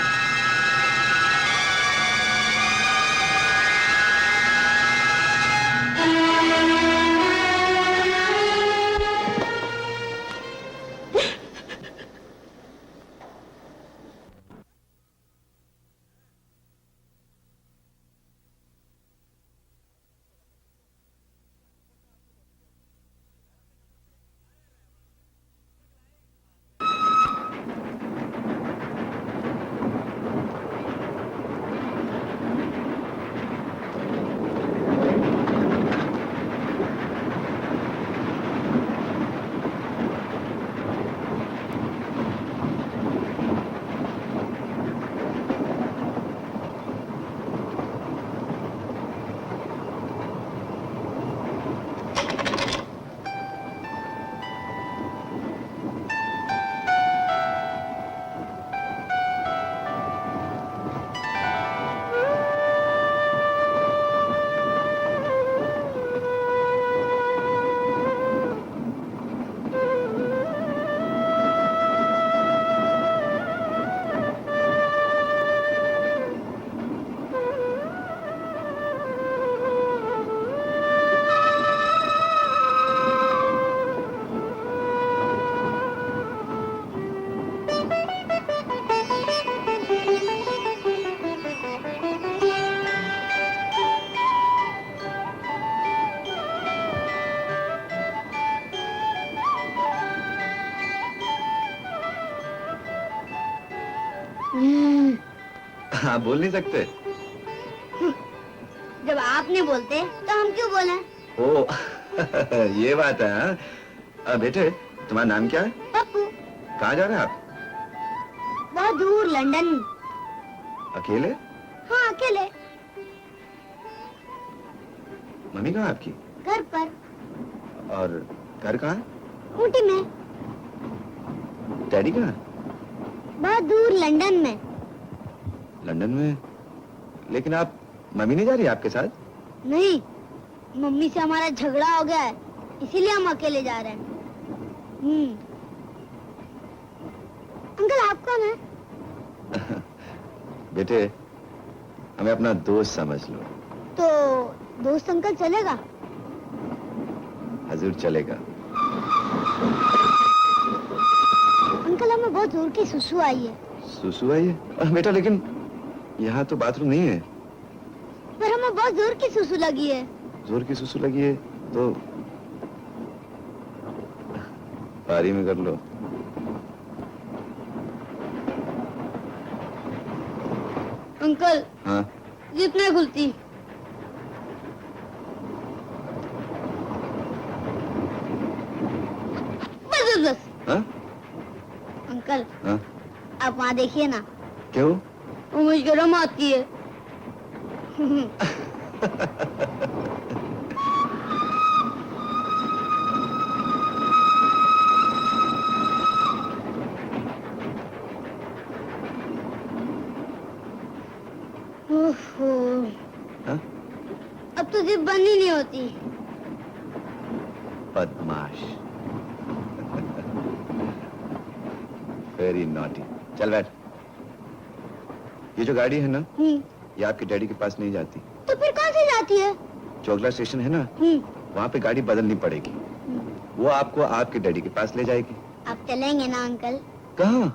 हाँ बोल नहीं सकते। जब आप नहीं बोलते तो हम क्यों बोले? ओ ये बात है। हाँ बेटे तुम्हारा नाम क्या है? पप्पू। कहाँ जा रहे हैं आप? बहुत दूर लंदन। अकेले? हाँ अकेले। मम्मी कहाँ है आपकी? घर पर। और घर कहाँ है? ऊटी में। डैडी कहाँ है? बहुत दूर लंदन में। लंदन में? लेकिन आप मम्मी नहीं जा रही आपके साथ? नहीं, मम्मी से हमारा झगड़ा हो गया है, इसीलिए हम अकेले जा रहे हैं। अंकल आप कौन है? बेटे हमें अपना दोस्त समझ लो। तो दोस्त अंकल चलेगा? हजूर चलेगा। अंकल हमें बहुत जोर की सुसु आई है। सुसु आई है? बेटा लेकिन यहाँ तो बाथरूम नहीं है। पर हमें बहुत जोर की सुसु लगी है। जोर की सुसु लगी है तो पारी में कर लो। अंकल हाँ जिप नहीं खुलती। बस बस बस। हाँ? अंकल हाँ? आप वहाँ देखिए ना, क्यों? वो मुझे गर्म आती है। ओहो, हाँ? अब तो जिप बंद ही नहीं होती। बदमाश। Very naughty. चल बैठ। ये जो गाड़ी है ना, ये आपके डैडी के पास नहीं जाती। तो फिर कौन सी जाती है? चोगला स्टेशन है ना, वहाँ पे गाड़ी बदलनी पड़ेगी। वो आपको आपके डैडी के पास ले जाएगी। आप चलेंगे ना अंकल? कहाँ?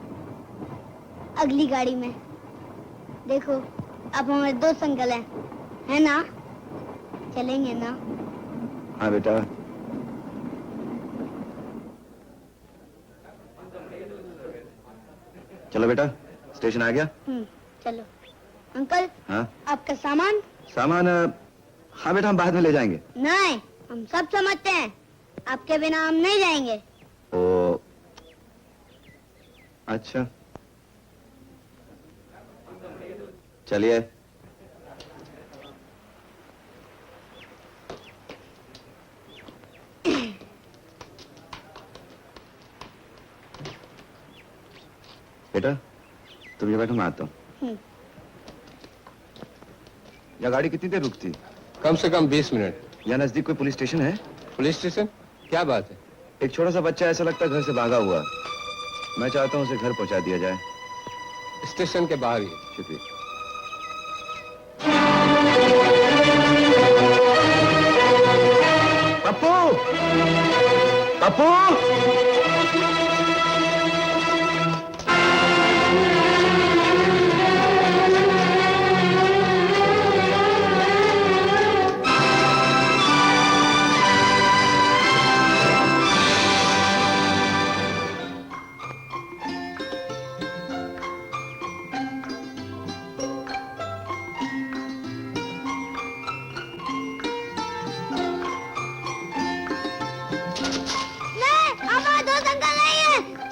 अगली गाड़ी में। देखो अब हमारे दोस्त अंकल हैं, है ना? चलेंगे ना? हाँ बेटा। चलो बेटा, स्टेशन आ गया। चलो। अंकल हाँ? आपका सामान? सामान हाँ बेटा हम बाद में ले जाएंगे। नहीं, हम सब समझते हैं, आपके बिना हम नहीं जाएंगे। ओ अच्छा चलिए। बेटा तुम ये बैठो, मैं आता हूँ। यह गाड़ी कितनी देर रुकती? कम से कम 20 मिनट। यहाँ नजदीक कोई पुलिस स्टेशन है? Police station? क्या बात है? एक छोटा सा बच्चा ऐसा लगता है घर से भागा हुआ। मैं चाहता हूँ उसे घर पहुंचा दिया जाए। स्टेशन के बाहर ही। शुक्रिया। पप्पू! पप्पू!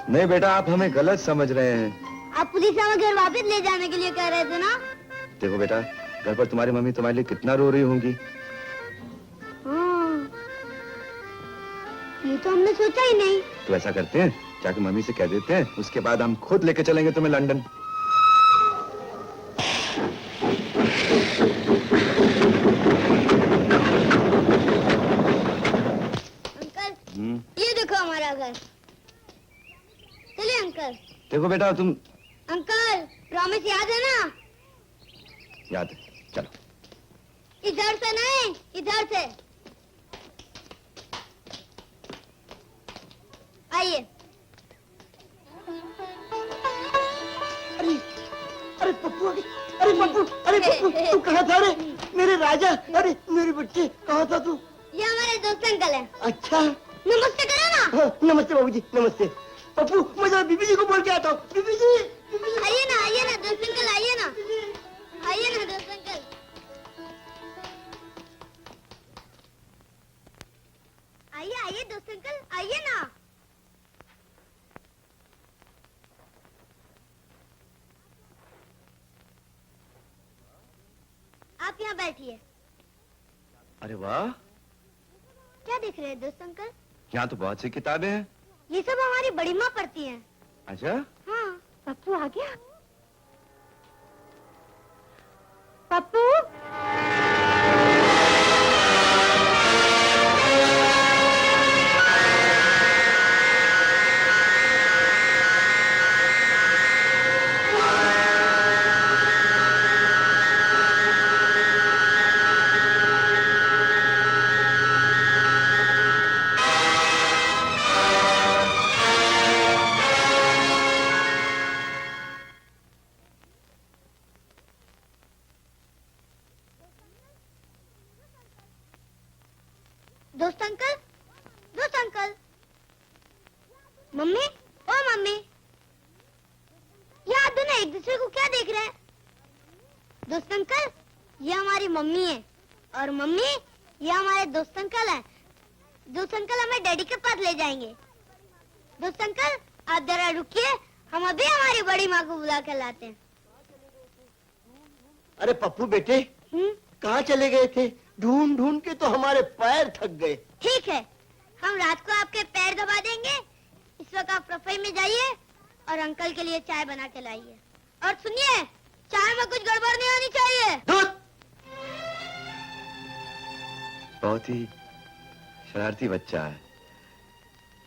नहीं बेटा आप हमें गलत समझ रहे हैं। आप पुलिस हमें घर वापस ले जाने के लिए कह रहे थे ना? देखो बेटा घर पर तुम्हारी मम्मी तुम्हारे लिए कितना रो रही होंगी। हाँ, ये तो हमने सोचा ही नहीं। तो ऐसा करते हैं जाके मम्मी से कह देते हैं, उसके बाद हम खुद लेके चलेंगे तुम्हें लंदन। अंकल ये देखो हमारा घर। चलिए अंकल। देखो बेटा तुम। अंकल प्रॉमिस याद है ना? याद है, चलो। इधर से नहीं, इधर से। आइए। अरे अरे पप्पू, अरे पप्पू, अरे पप्पू तू कहाँ था? अरे मेरे राजा, अरे मेरे बच्चे कहाँ था तू? ये हमारे दोस्त अंकल हैं। अच्छा नमस्ते करो ना। हाँ, नमस्ते बाबूजी, नमस्ते। पप्पू मैं जरा बीबी जी को बोल के आता हूँ। बीबी जी आइए ना दोस्त अंकल, आइए ना दोस्त अंकल। आइए दोस्त अंकल, आइए ना। आप यहाँ बैठिए। अरे वाह, क्या देख रहे हैं दोस्त अंकल? यहाँ तो बहुत सी किताबें हैं। ये सब हमारी बड़ी माँ पढ़ती हैं। अच्छा हाँ। पप्पू आ गया? पप्पू? दोस्त अंकल, दोस्त अंकल। मम्मी, ओ मम्मी, ये आप दोनों एक दूसरे को क्या देख रहे हैं? दोस्त अंकल, ये हमारी मम्मी है और मम्मी ये हमारे दोस्त अंकल हैं। दोस्त अंकल हमें डैडी के पास ले जाएंगे। दोस्त अंकल आप जरा रुकिए, हम अभी हमारी बड़ी माँ को बुला कर लाते हैं। अरे पप्पू बेटे, कहाँ चले गए थे? ढूंढ ढूंढ के तो हमारे पैर थक गए। ठीक है, हम रात को आपके पैर दबा देंगे। इस वक्त आप रसोई में जाइए और अंकल के लिए चाय बना के लाइए। और सुनिए, चाय में कुछ गड़बड़ नहीं होनी चाहिए। बहुत ही शरारती बच्चा है।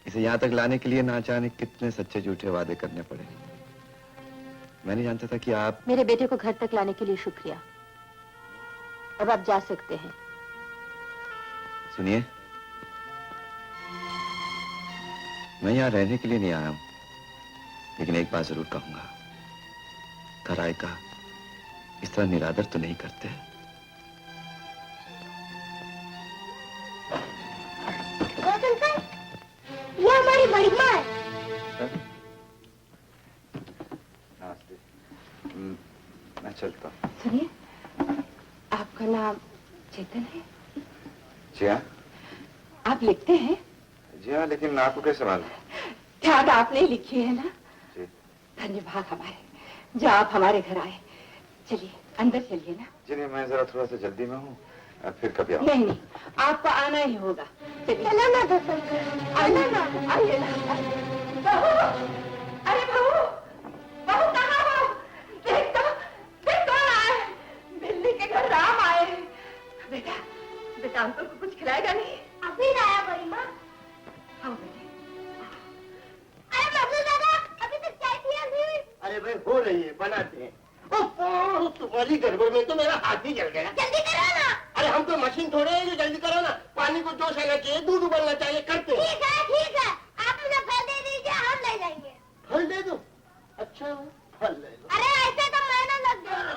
इसे यहाँ तक लाने के लिए ना जाने कितने सच्चे झूठे वादे करने पड़े। मैं नहीं जानता था कि आप। मेरे बेटे को घर तक लाने के लिए शुक्रिया। अब आप जा सकते हैं। सुनिए, मैं यहाँ रहने के लिए नहीं आया हूं, लेकिन एक बात जरूर कहूंगा, किराए का इस तरह निरादर तो नहीं करते। ये हमारी बड़ी माँ है। नमस्ते। मैं चलता हूँ। सुनिए, आपका नाम चेतन है? जी हाँ। आप लिखते हैं? जी हाँ, लेकिन आपको कैसे मालूम? चाट आपने लिखी है ना? जी। धन्य भाग हमारे, जो आप हमारे घर आए। चलिए अंदर चलिए ना। जी नहीं, मैं जरा थोड़ा सा जल्दी में हूँ, फिर कभी आऊँ। नहीं नहीं, आपको आना ही होगा। चलिए। चलो ना दोस्त अंकल, आइए ना, आइए ना। बहू, अरे बहू, बहू कहाँ हो? देख तो, देख कौन आए? बिल्ली के घर राम आए। बेटा, बेटा अंकल को कुछ खिलाएगा नहीं? अभी लाया बड़ी माँ। हाँ बेटे। अरे मजनू दादा, अभी तक चाय पिया नहीं। अरे भाई हो रही है, बनाते हैं। तुम्हारी गड़बड़ में तो मेरा हाथ ही जल गया। जल्दी करो ना। अरे हम तो मशीन थोड़े हैं जो जल्दी करो ना। पानी को जोश आना चाहिए, दूध उबलना चाहिए, करते हैं। ठीक है, आप मुझे फल दे दीजिए, हम ले जाएंगे। फल दे दो? अच्छा फल ले लो। अरे ऐसे तो महीना लग जाएगा।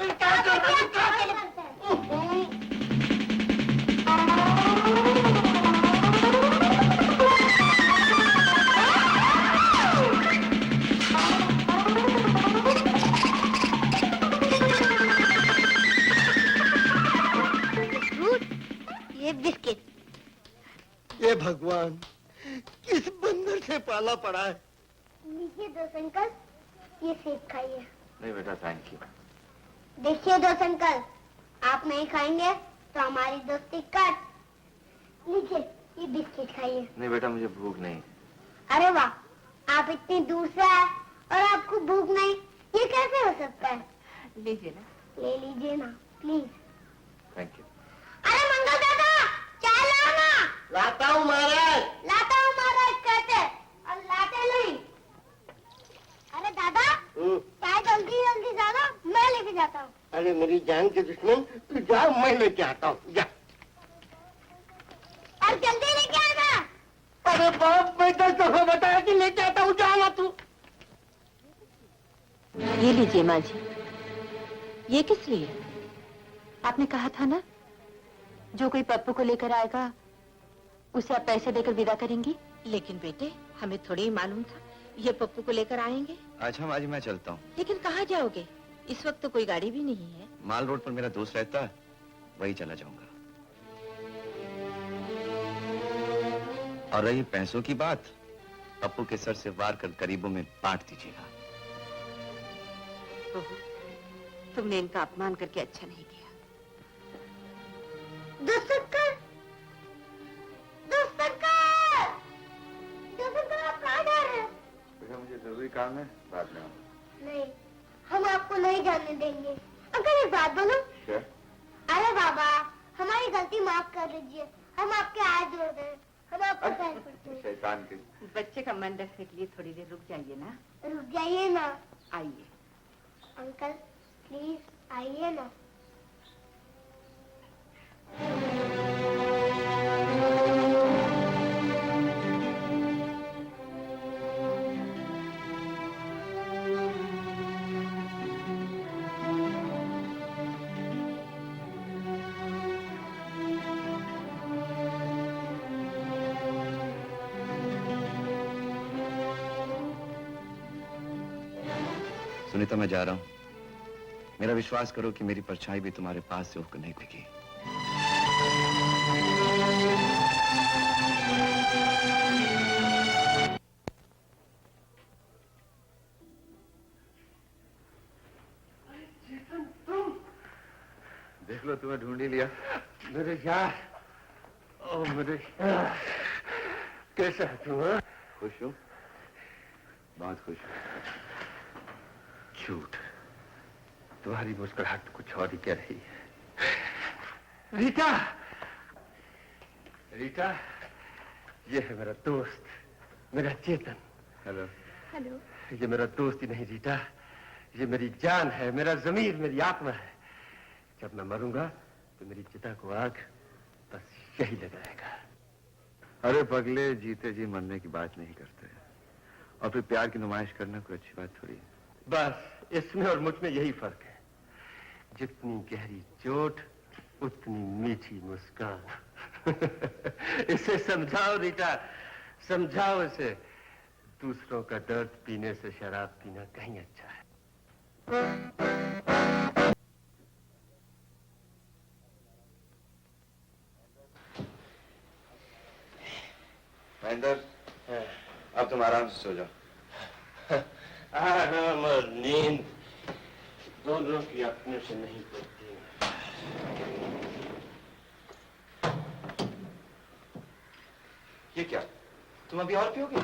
ये बिस्किट। ये भगवान, किस बंदर से पाला पड़ा है। लीजिए दोस्त अंकल, ये सेब खाइए। नहीं बेटा, थैंक यू। देखिए दोस्त अंकल, आप नहीं खाएंगे तो हमारी दोस्ती कट। लीजिए ये बिस्किट खाइए। नहीं बेटा, मुझे भूख नहीं। अरे वाह, आप इतनी दूर से आए और आपको भूख नहीं, ये कैसे हो सकता है? लीजिए ना। ले लीजिए ना प्लीज। Thank you. अरे मंगल दादा, चाय लाओ ना। लाता हूँ महाराज। लाता हूँ महाराज कहते और लाते नहीं। अरे दादा, चाय जल्दी जल्दी ज्यादा, मैं लेके जाता हूँ। अरे मेरी जान के दुश्मन, तू जा, मैं लेके आता हूँ, जा। और जल्दी लेके आना। अरे बाप, मैं 10 दफा बताया कि लेके आता हूँ, जाना तू। ये लीजिए माँ जी। ये किस लिए? आपने कहा था ना, जो कोई पप्पू को लेकर आएगा उसे आप पैसे देकर विदा करेंगी। लेकिन बेटे, हमें थोड़ी ही मालूम था ये पप्पू को लेकर आएंगे। अच्छा माँ जी, मैं चलता हूँ। लेकिन कहाँ जाओगे? इस वक्त तो कोई गाड़ी भी नहीं है। माल रोड पर मेरा दोस्त रहता है, वही चला जाऊंगा। और रही पैसों की बात, पप्पू के सर से वार कर गरीबों में बांट दीजिएगा। बहू, तुमने इनका अपमान करके अच्छा नहीं किया। दोस्त अंकल, दोस्त अंकल, दोस्त अंकल आप कहाँ जा रहे हैं? बेटा मुझे जरूरी काम है, बाद में आऊंगा। नहीं, हम आपको नहीं जाने देंगे। अंकल एक बात बोलो। क्या? अरे बाबा, हमारी गलती माफ कर दीजिए, हम आपके हाथ जोड़ रहे हैं, हम आपको पैर पड़ते हैं। शैतान के। बच्चे का मन रखने के लिए थोड़ी देर रुक जाइए ना। रुक जाइए ना। आइए। अंकल प्लीज आइए ना। सुनीता, मैं जा रहा हूं। मेरा विश्वास करो कि मेरी परछाई भी तुम्हारे पास से होकर नहीं गुजरेगी। देख लो, तुम्हें ढूंढ ही लिया। मेरे यार, ओ मेरे यार, कैसा है तू? खुश हूं, बहुत खुश हूं। झूठ, तुम्हारी मुस्कुराहट कुछ और ही कह रही है। रीटा, रीटा, ये है मेरा दोस्त, मेरा चेतन। हेलो। हेलो। ये मेरा दोस्त ही नहीं रीटा, ये मेरी जान है, मेरा जमीर, मेरी आत्मा है। जब मैं मरूंगा तो मेरी चिता को आग बस यही लगाएगा। अरे पगले, जीते जी मरने की बात नहीं करते, और फिर प्यार की नुमाइश करना कोई अच्छी बात थोड़ी है। बस इसमें और मुझ में यही फर्क है, जितनी गहरी चोट उतनी मीठी मुस्कान। इसे समझाओ रीटा, समझाओ इसे। दूसरों का दर्द पीने से शराब पीना कहीं अच्छा है। महेंद्र, अब तुम आराम से सो जाओ। आराम और नींद दोनों की अपने से नहीं पड़ती। ये क्या, तुम अभी और पियोगे?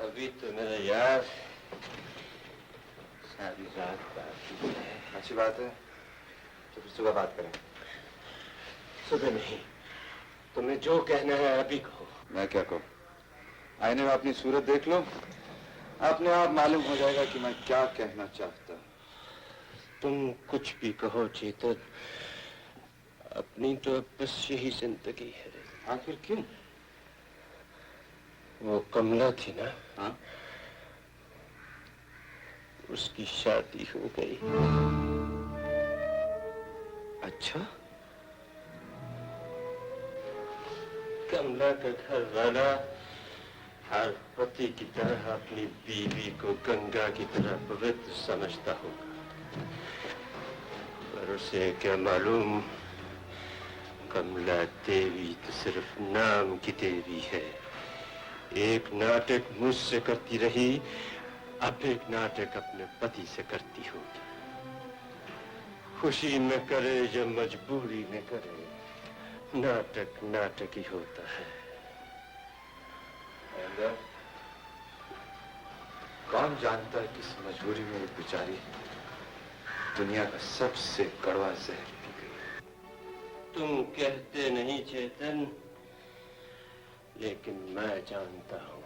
अभी तो मेरा यार सारी रात बात है। अच्छी बात है, तो फिर सुबह बात करें। सुबह नहीं, तुम्हें जो कहना है अभी कहो। मैं क्या कहूँ? आईने में अपनी सूरत देख लो, अपने आप मालूम हो जाएगा कि मैं क्या कहना चाहता हूँ। तुम कुछ भी कहो चेतन, अपनी तो अब बस यही जिंदगी है। आखिर क्यों? वो कमला थी ना? हाँ। उसकी शादी हो गई। अच्छा? कमला का घर वाला हर पति की तरह अपनी बीवी को गंगा की तरह पवित्र समझता होगा, पर उसे क्या मालूम, कमला देवी तो सिर्फ नाम की देवी है। एक नाटक मुझसे करती रही, अब एक नाटक अपने पति से करती होगी। खुशी में करे या मजबूरी में करे, नाटक नाटक ही होता है। कौन जानता है किस मजबूरी में एक बेचारी दुनिया का सबसे कड़वा जहर पी गई। तुम कहते नहीं चेतन, लेकिन मैं जानता हूं।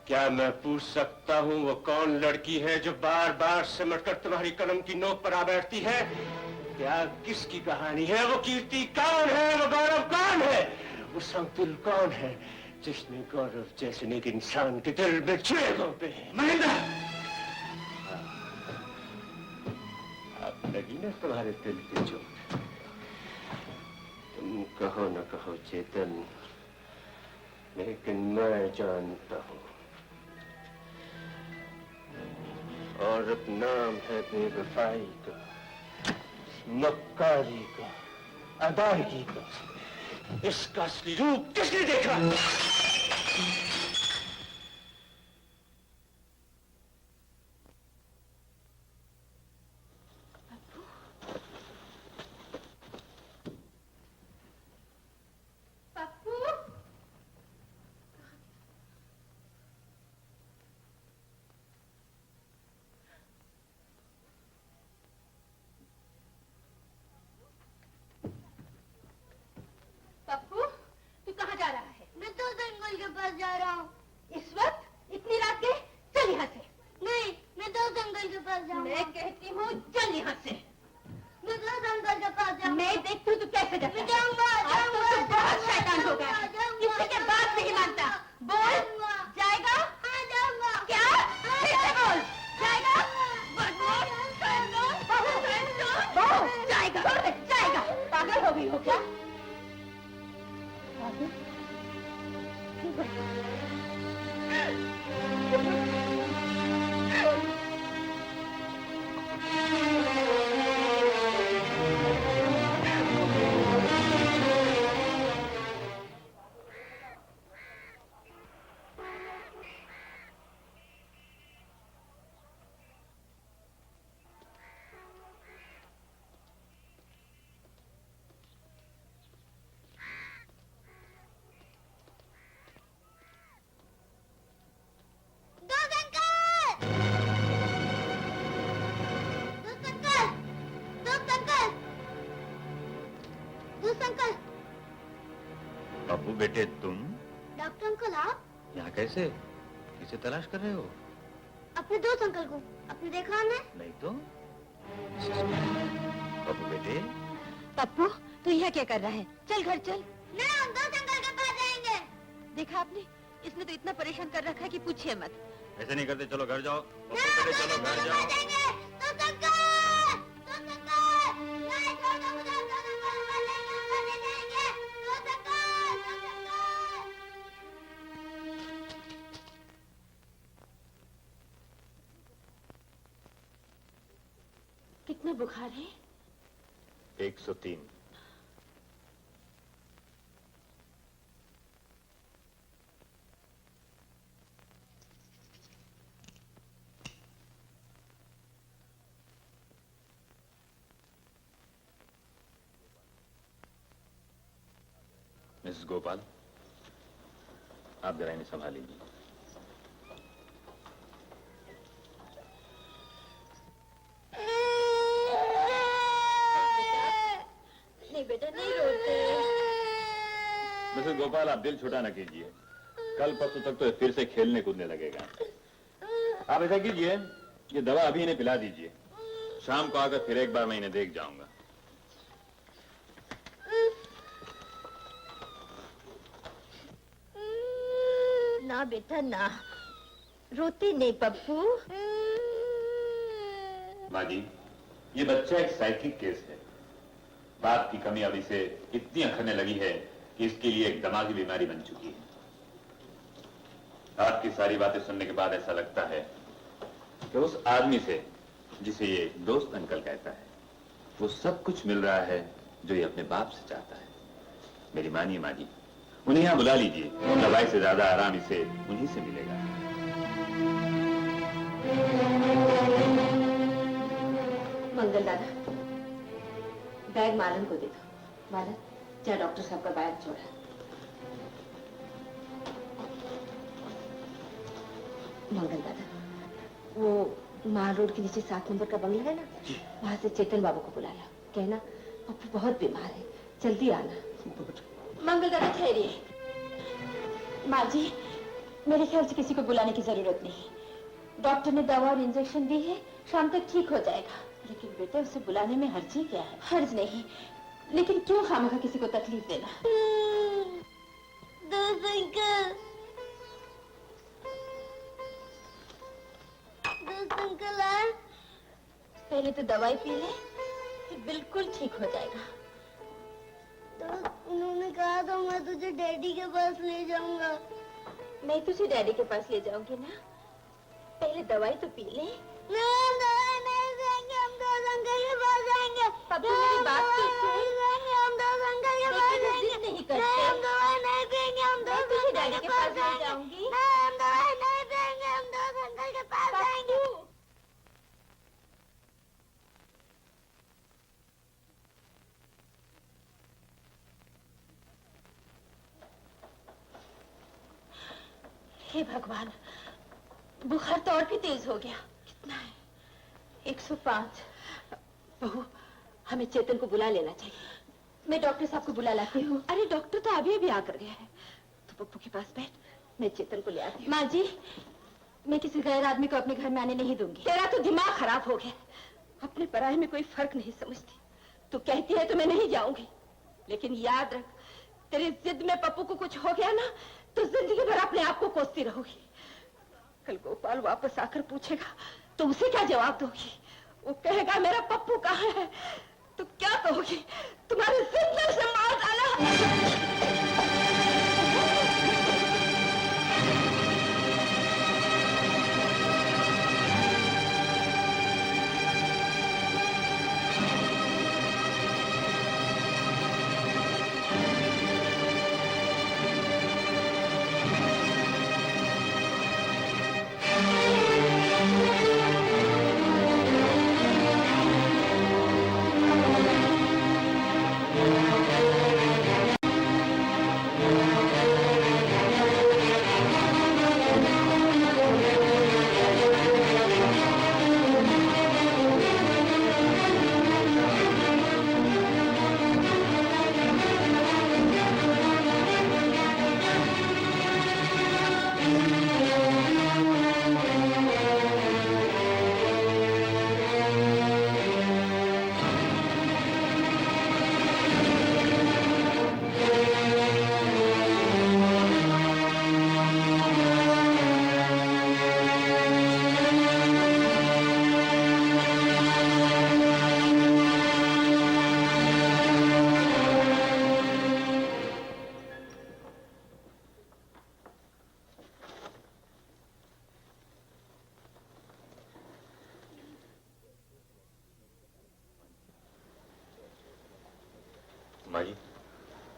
क्या मैं पूछ सकता हूं वो कौन लड़की है जो बार बार सिमटकर तुम्हारी कलम की नोक पर आ बैठती है? क्या किसकी कहानी है? वो कीर्ति कौन है? वो गौरव कौन है? वो संकुल कौन है जिसने गौरव जैसे एक इंसान के दिल में छुए पे? महेंद्र! अब लगी ना तुम्हारे दिल की चोट। तुम कहो न कहो चेतन, लेकिन मैं जानता हूं। और अब नाम है बेवफाई का, मक्कारी का, अदायगी का। इसका असली रूप किसने देखा? पप्पू, तू कहाँ जा रहा है? मैं तो अंकल के पास जा रहा हूँ। इस वक्त इतनी रात के? चल यहाँ से। नहीं, मैं तो अंकल के पास जाऊंगा। मैं कहती हूँ चल यहाँ से। मैं तो अंकल के पास जाऊंगा। मैं देखती हूँ तू कैसे जाता है। मैं जाऊंगा, आज तो तू बहुत शैतान हो गया। किसी के बात नहीं मानता। बोल, जाएगा? हाँ, जाऊंगा। क्या? फिर से बोल, जाएगा? जाएगा, जाएगा। पागल हो गई हो क्या? पागल? अंकल। पप्पू बेटे तुम डॉक्टर अंकल आप यहाँ कैसे? किसे तलाश कर रहे हो? अपने दोस्त अंकल को। आपने देखा हमें? नहीं तो। पप्पू बेटे। पप्पू तू यहाँ क्या कर रहा है? चल घर चल। नहीं, हम दोस्त अंकल के पास जाएंगे। देखा आपने, इसने तो इतना परेशान कर रखा है कि पूछिए मत। ऐसे नहीं करते, चलो घर जाओ। नहीं, हम दोस्त चलो घर जाओ। दोस्त अंकल, दोस्त अंकल, नहीं छोड़ दो मुझे, दोस्त अंकल को नहीं जाएंगे, दोस्त अंकल, दोस्त अंकल। कितना बुखार है? 103। मिसेस गोपाल, आप जरा इन्हें संभाल लीजिए। नहीं बेटा, नहीं रोते। मिसेस गोपाल, आप दिल छोटा न कीजिए। कल परसों तक तो ये फिर से खेलने कूदने लगेगा। आप ऐसा कीजिए, ये दवा अभी इन्हें पिला दीजिए। शाम को आकर फिर एक बार मैं इन्हें देख जाऊंगा। ना बेटा ना, रोती नहीं पप्पू। माँ जी, ये बच्चा एक साइकिक केस है। बाप की कमी अब इसे इतनी अखरने लगी है कि इसके लिए एक दिमागी बीमारी बन चुकी है। आपकी सारी बातें सुनने के बाद ऐसा लगता है कि उस आदमी से, जिसे ये दोस्त अंकल कहता है, वो सब कुछ मिल रहा है जो ये अपने बाप से चाहता है। मेरी मानिए माँ जी, उन्हें यहाँ बुला लीजिए। दवाई से ज्यादा आराम इसे उन्हीं से मिलेगा। मंगल दादा, बैग मालन को दे दो। मालन, जा डॉक्टर साहब का बैग छोड़ा। मंगल दादा, वो माल रोड के नीचे 7 नंबर का बंगला है ना, वहां से चेतन बाबू को बुला ला। कहना पप्पू बहुत बीमार है, जल्दी आना। मंगल दादा ठहरिए। माँ जी, मेरे ख्याल से किसी को बुलाने की जरूरत नहीं। डॉक्टर ने दवा और इंजेक्शन दी है, शाम तक ठीक हो जाएगा। लेकिन बेटा, उसे बुलाने में हर्ज ही क्या है? हर्ज नहीं, लेकिन क्यों खामखा किसी को तकलीफ देना? दोस्त अंकल, दोस्त अंकल आए। पहले तो दवाई पी ले, फिर बिल्कुल ठीक हो जाएगा। तो उन्होंने कहा था मैं तुझे डैडी के पास ले जाऊंगा। मैं तुझे डैडी के पास ले जाऊंगी ना, पहले दवाई तो पी ले। नहीं, हम दवाई नहीं जाएंगे, हम दोस्त अंकल के पास जाएंगे। पप्पू, मेरी बात तो सुन। हम दोस्त अंकल के पास जाएंगे। नहीं करते। हम दवाई नहीं पिएंगे, हम दोस्त तुझे अंकल डैडी के पास ले जाऊंगी। नहीं, हम दवाई नहीं पिएंगे, हम दोस्त अंकल के पास जाएंगे। हे भगवान, बुखार तो और भी तेज हो गया। कितना है? 105। बहू, हमें चेतन को बुला लेना चाहिए। मैं डॉक्टर साहब को बुला लाती हूँ। अरे डॉक्टर तो अभी अभी आकर गया है। तो पप्पू के पास बैठ, मैं चेतन को ले आती हूँ। माँ जी, मैं किसी गैर आदमी को अपने घर में आने नहीं दूंगी। तेरा तो दिमाग खराब हो गया। अपने पराये में कोई फर्क नहीं समझती। तू कहती है तो मैं नहीं जाऊंगी, लेकिन याद रख, तेरी जिद में पप्पू को कुछ हो गया ना, तो जिंदगी भर अपने आप को कोसती रहोगी। कल गोपाल वापस आकर पूछेगा तो उसे क्या जवाब दोगी? वो कहेगा मेरा पप्पू कहाँ है, तो क्या कहोगी? तुम्हारे जिंदगी से मार डाला।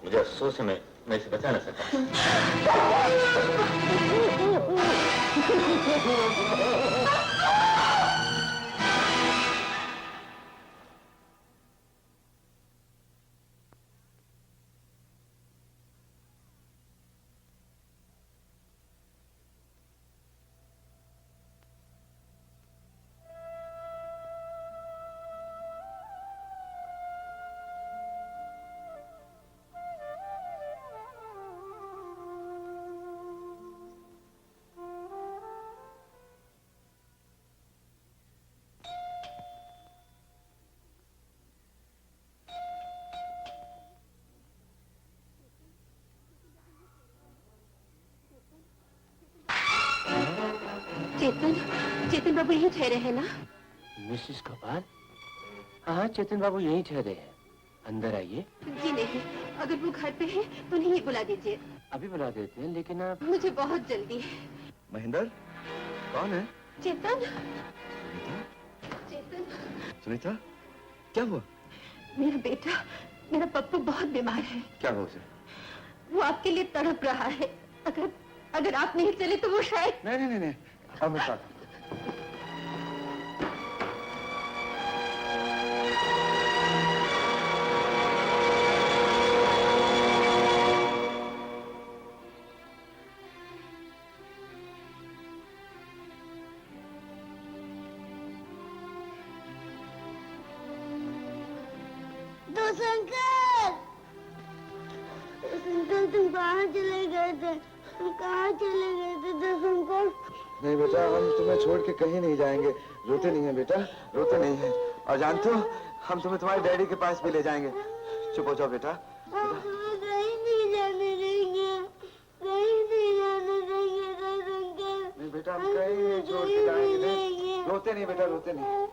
मुझे अफसोस है मैं इसे बचा न सका। चेतन, चेतन बाबू यहीं ठहरे हैं ना? मिसेस गोपाल? हाँ, चेतन बाबू यहीं ठहरे हैं। अंदर आइए। जी नहीं, अगर वो घर पे है तो नहीं बुला दीजिए। अभी बुला देते हैं, लेकिन आप... मुझे बहुत जल्दी है। महेंद्र, कौन है? चेतन। चेतन। सुनीता, क्या हुआ? मेरा बेटा, मेरा पप्पू बहुत बीमार है। क्या हुआ उसे? वो आपके लिए तड़प रहा है। अगर आप नहीं चले तो वो शायद... नहीं, अब मैं साथ। अंकल तुम कहाँ चले गए थे? तुम कहाँ चले गए थे दस अंकल? नहीं बेटा, हम तुम्हें छोड़ के कहीं नहीं जाएंगे। रोते नहीं है बेटा, रोते नहीं है। और जानते हो, हम तुम्हें तुम्हारे डैडी के पास भी ले जाएंगे। चुप हो जाओ बेटा। हम तुम्हें कहीं नहीं जाने देंगे, कहीं नहीं जाने देंगे दस अंकल। नहीं बेटा, हम कहीं नहीं छोड़ के जाएंगे। रोते नहीं बेटा, रोते नहीं।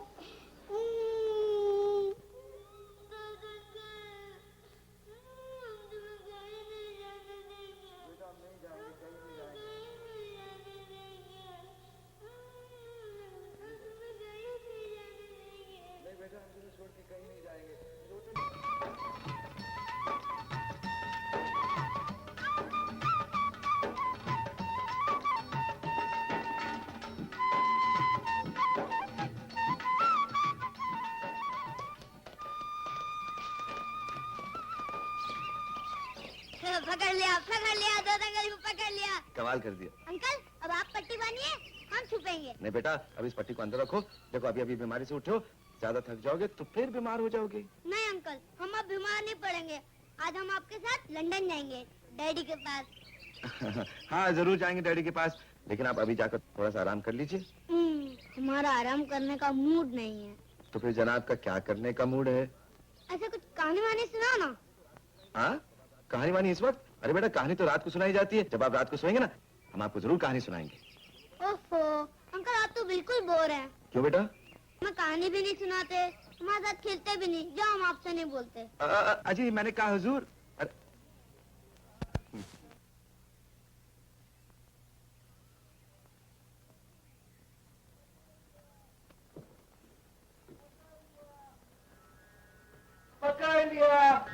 पकड़ लिया दो अंकल को पकड़ लिया। कमाल कर दिया अंकल, अब आप पट्टी बांधिए, हम छुपेंगे। नहीं बेटा, अब इस पट्टी को अंदर रखो। देखो अभी बीमारी से उठो, ज्यादा थक जाओगे तो फिर बीमार हो जाओगे। नहीं अंकल, हम अब बीमार नहीं पड़ेंगे। आज हम आपके साथ लंदन जाएंगे, डैडी के पास। हाँ जरूर जाएंगे डैडी के पास, लेकिन आप अभी जाकर थोड़ा सा आराम कर लीजिए। हमारा आराम करने का मूड नहीं है। तो फिर जनाब का क्या करने का मूड है? ऐसा कुछ कहानी वानी सुनाओ ना। हाँ, कहानी वानी इस वक्त? अरे बेटा, कहानी तो रात को सुनाई जाती है। जब आप रात को सोएंगे ना, हम आपको जरूर कहानी सुनाएंगे। ओफो अंकल, आप तो बिल्कुल बोर हैं। क्यों बेटा? हमें कहानी भी नहीं सुनाते, हमारे साथ खेलते भी नहीं, जो हम आपसे नहीं बोलते। अजी मैंने कहा हुजूर। पकड़ लिया।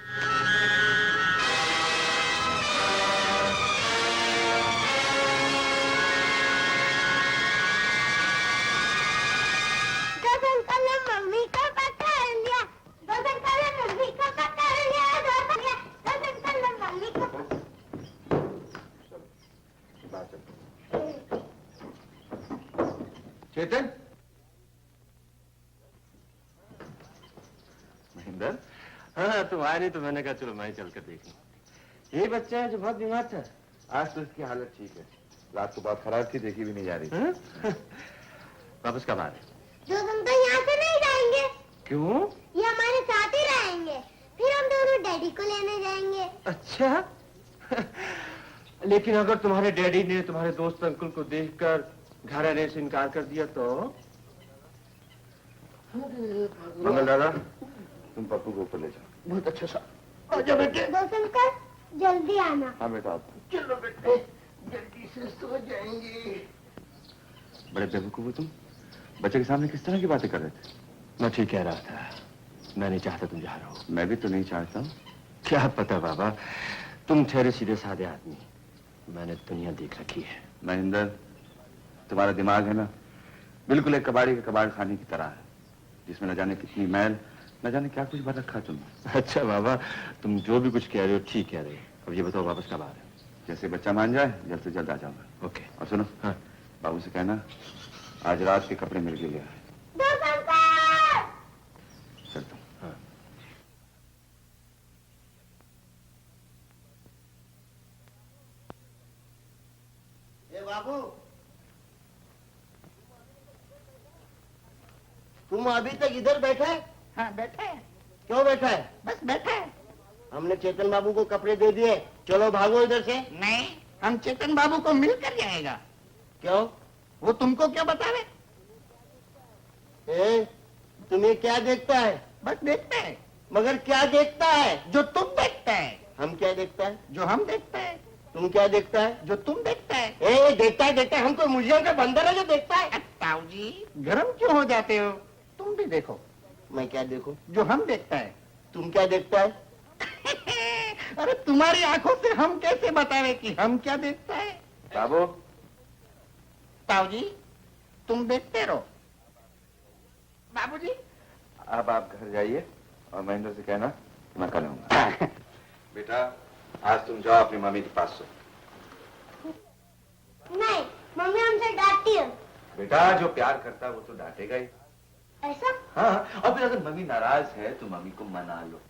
मम्मी को पकड़ लिया, दो अंकल ने मम्मी को पकड़ लिया, दो अंकल ने मम्मी को। चेतन, महेंद्र। हाँ, तुम आए नहीं तो मैंने कहा चलो मैं ही चल कर देखूं। यही बच्चा है जो बहुत बीमार था। आज तो इसकी हालत ठीक है, रात को बहुत खराब थी, देखी भी नहीं जा रही थी। वापस कब आ रहे? दो अंकल यहाँ से नहीं जाएंगे। क्यों? ये हमारे साथ ही रहेंगे, फिर हम दोनों डैडी को लेने जाएंगे। अच्छा। लेकिन अगर तुम्हारे डैडी ने तुम्हारे दोस्त अंकुल को देखकर घर आने से इनकार कर दिया तो? मंगल दादा, तुम पप्पू को ऊपर ले जाओ। बहुत अच्छा सा। आजा बेटे। दोस्त अंकल जल्दी आना। हाँ बेटा। चलो बेटे, जल्दी से सो जाएंगे। बड़े बेवकूफ हो तुम, बच्चे के सामने किस तरह की बातें कर रहे थे? मैं ठीक कह रहा था, मैं नहीं चाहता तुम जा रहे हो। मैं भी तो नहीं चाहता हूँ, क्या पता बाबा, तुम ठहरे सीधे साधे आदमी, मैंने दुनिया देख रखी है। महेंद्र, तुम्हारा दिमाग है ना, बिल्कुल एक कबाड़ी के कबाड़ खाने की तरह है, जिसमें न जाने कितनी मैल, न जाने क्या कुछ भर रखा तुमने। अच्छा बाबा, तुम जो भी कुछ कह रहे हो ठीक कह रहे हो। अब ये बताओ वापस कब आ रहे हो? जैसे बच्चा मान जाए जल्द से जल्द आ जाऊंगा। ओके। और सुनो, हाँ, बाबू से कहना आज रात के कपड़े मिल के लिया है। चलता हूँ। हाँ। ए बाबू, तुम अभी तक इधर बैठे? हाँ बैठा है। क्यों बैठा है? बस बैठा है। हमने चेतन बाबू को कपड़े दे दिए, चलो भागो इधर से। नहीं, हम चेतन बाबू को मिलकर जाएगा। क्यों? वो तुमको क्या बतावे? तुम्हें क्या देखता है? बस देखता है। मगर क्या देखता है? जो तुम देखता है। हम क्या देखता है? जो हम देखता है। तुम क्या देखता है? जो तुम देखता है। देखता है, हमको म्यूजियम का बंदर है जो देखता है। ताऊ जी, गरम क्यों हो जाते हो? तुम भी देखो। मैं क्या देखूं? जो हम देखता है। तुम क्या देखता है? अरे तुम्हारी आंखों से हम कैसे बतावे कि हम क्या देखता है? बाबू, ताऊ जी, तुम देखते रहो। बाबूजी, अब आप घर जाइए और महेंद्र से कहना मैं कल आऊंगा। बेटा, आज तुम जाओ अपनी मम्मी के पास सो। नहीं, मम्मी हमसे डांटती है। बेटा, जो प्यार करता है वो तो डांटेगा ही। ऐसा? हाँ, और फिर अगर मम्मी नाराज है तो मम्मी को मना लो।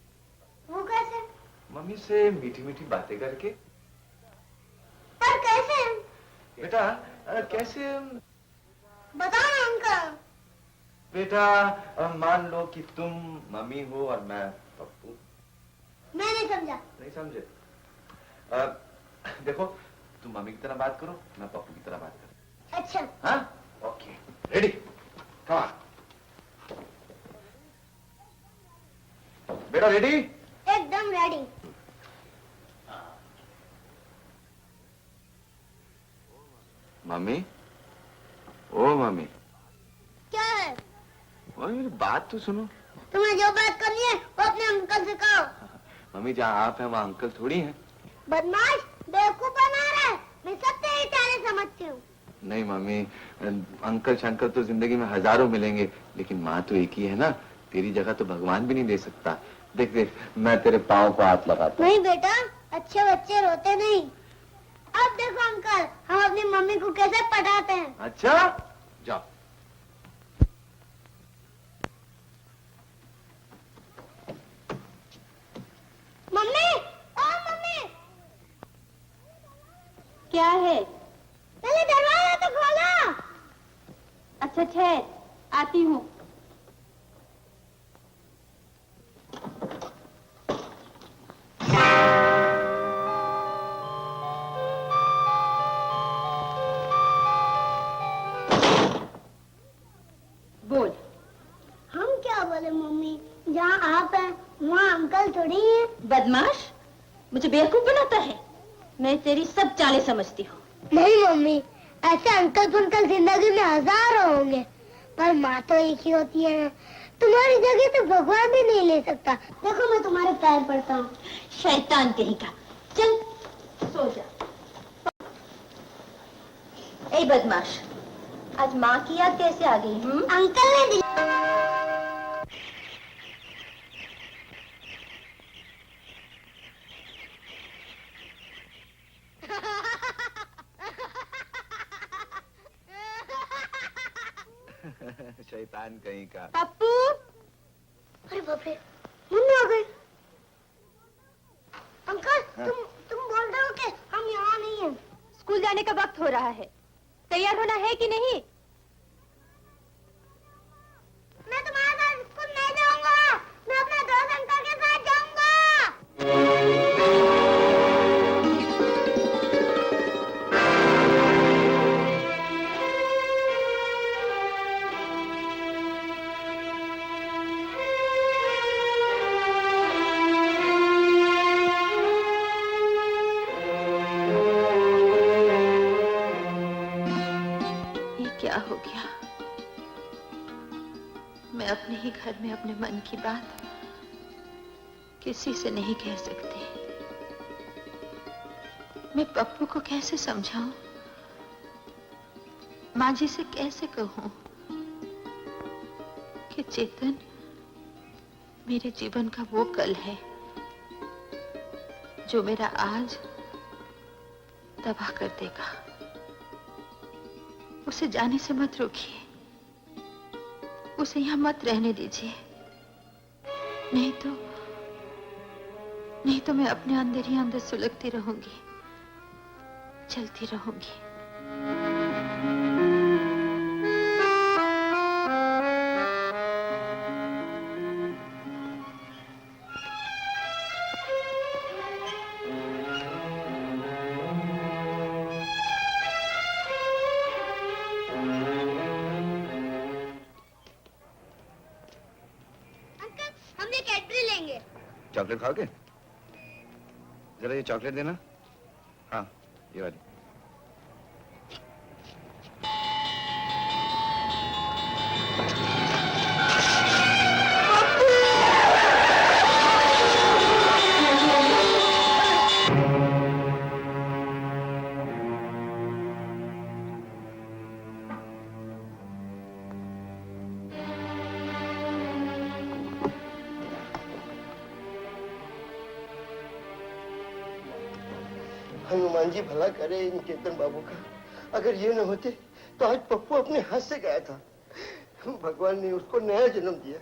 वो कैसे? मम्मी से मीठी मीठी बातें करके। पर कैसे? बेटा, कैसे? बताओ ना अंकल। बेटा, मान लो कि तुम मम्मी हो और मैं पप्पू। मैं नहीं समझा। नहीं समझे? देखो, तुम मम्मी की तरह बात करो, मैं पप्पू की तरह बात करूं। अच्छा। हाँ? Okay, ready? Come on. बेटा रेडी? एकदम रेडी। मम्मी, ओ मम्मी, क्या है? मम्मी मेरी बात तो सुनो। तुम्हें जो बात करनी है वो अपने अंकल से कहो। मम्मी, जहाँ आप हैं वहाँ अंकल थोड़ी हैं। बदमाश, बेवकूफ बना रहा है। मैं सब तेरे इशारे समझती हूँ। नहीं मम्मी, अंकल शंकल तो जिंदगी में हजारों मिलेंगे, लेकिन माँ तो एक ही है ना। तेरी जगह तो भगवान भी नहीं दे सकता। देख देख, मैं तेरे पाँव को हाथ लगाता हूँ। नहीं बेटा, अच्छे बच्चे रोते नहीं। अब देखो अंकल, हम अपनी मम्मी को कैसे पढ़ाते हैं। अच्छा, जाओ। मम्मी, ओ मम्मी। क्या है? पहले दरवाजा तो खोलो। अच्छा ठहर, आती हूँ। बोल। हम क्या बोले मम्मी, जहाँ आप हैं वहाँ अंकल थोड़ी है। बदमाश, मुझे बेवकूफ बनाता है। मैं तेरी सब चालें समझती हूँ। नहीं मम्मी, ऐसे अंकल फंकल जिंदगी में हजारों होंगे, पर माँ तो एक ही होती है। तुम्हारी जगह तो भगवान भी नहीं ले सकता। देखो मैं तुम्हारे पैर पड़ता हूँ। शैतान कहीं का। चल सो जा। ए बदमाश, आज माँ की याद कैसे आ गई? अंकल ने शैतान कहीं का। पप्पू। अरे बाप रे, मम्मी आ गई। अंकल, तुम बोल रहे हो कि हम यहाँ नहीं हैं। स्कूल जाने का वक्त हो रहा है, तैयार होना है कि नहीं? मैं तुम्हारे साथ स्कूल नहीं जाऊंगा। मैं अपने दोस्त अंकल के साथ जाऊंगा। क्या हो गया? मैं अपने ही घर में अपने मन की बात किसी से नहीं कह सकती। मैं पप्पू को कैसे समझाऊं? माँ जी से कैसे कहूं कि चेतन मेरे जीवन का वो कल है जो मेरा आज तबाह कर देगा। उसे जाने से मत रोकिए, उसे यहां मत रहने दीजिए, नहीं तो मैं अपने अंदर ही अंदर सुलगती रहूंगी, चलती रहूंगी। हम ये कैडबरी लेंगे। चॉकलेट खाओगे? जरा ये चॉकलेट देना। हाँ, ये वाली। हनुमान जी भला करे इन चेतन बाबू का। अगर ये न होते तो आज पप्पू अपने हाथ से गया था। भगवान ने उसको नया जन्म दिया।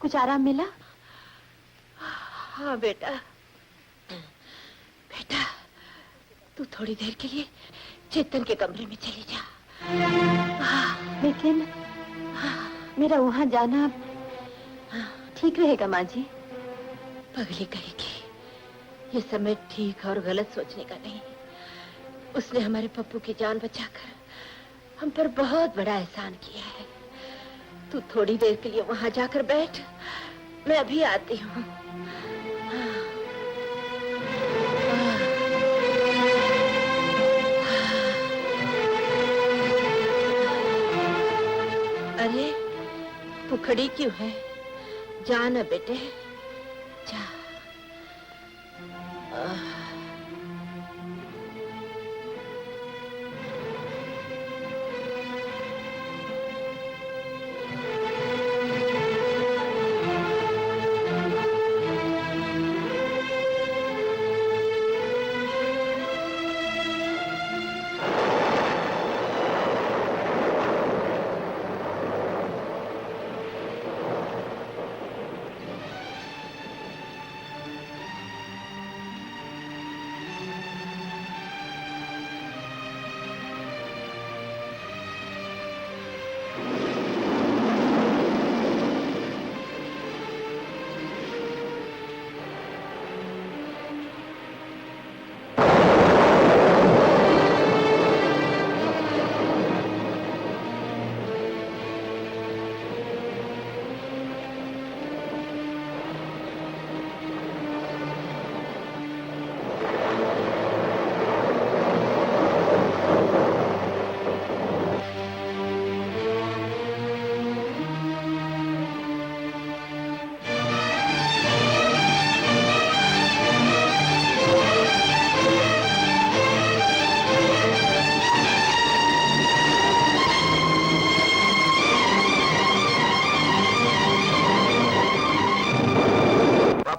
कुछ आराम मिला? हाँ बेटा, बेटा तू थोड़ी देर के लिए चेतन के कमरे में चली जा। लेकिन मेरा वहां जाना ठीक रहेगा माँ जी? पगली कहेगी, ये समय ठीक और गलत सोचने का नहीं। उसने हमारे पप्पू की जान बचाकर हम पर बहुत बड़ा एहसान किया है। तू थोड़ी देर के लिए वहां जाकर बैठ, मैं अभी आती हूँ। अरे तू खड़ी क्यों है? जा ना बेटे, जा।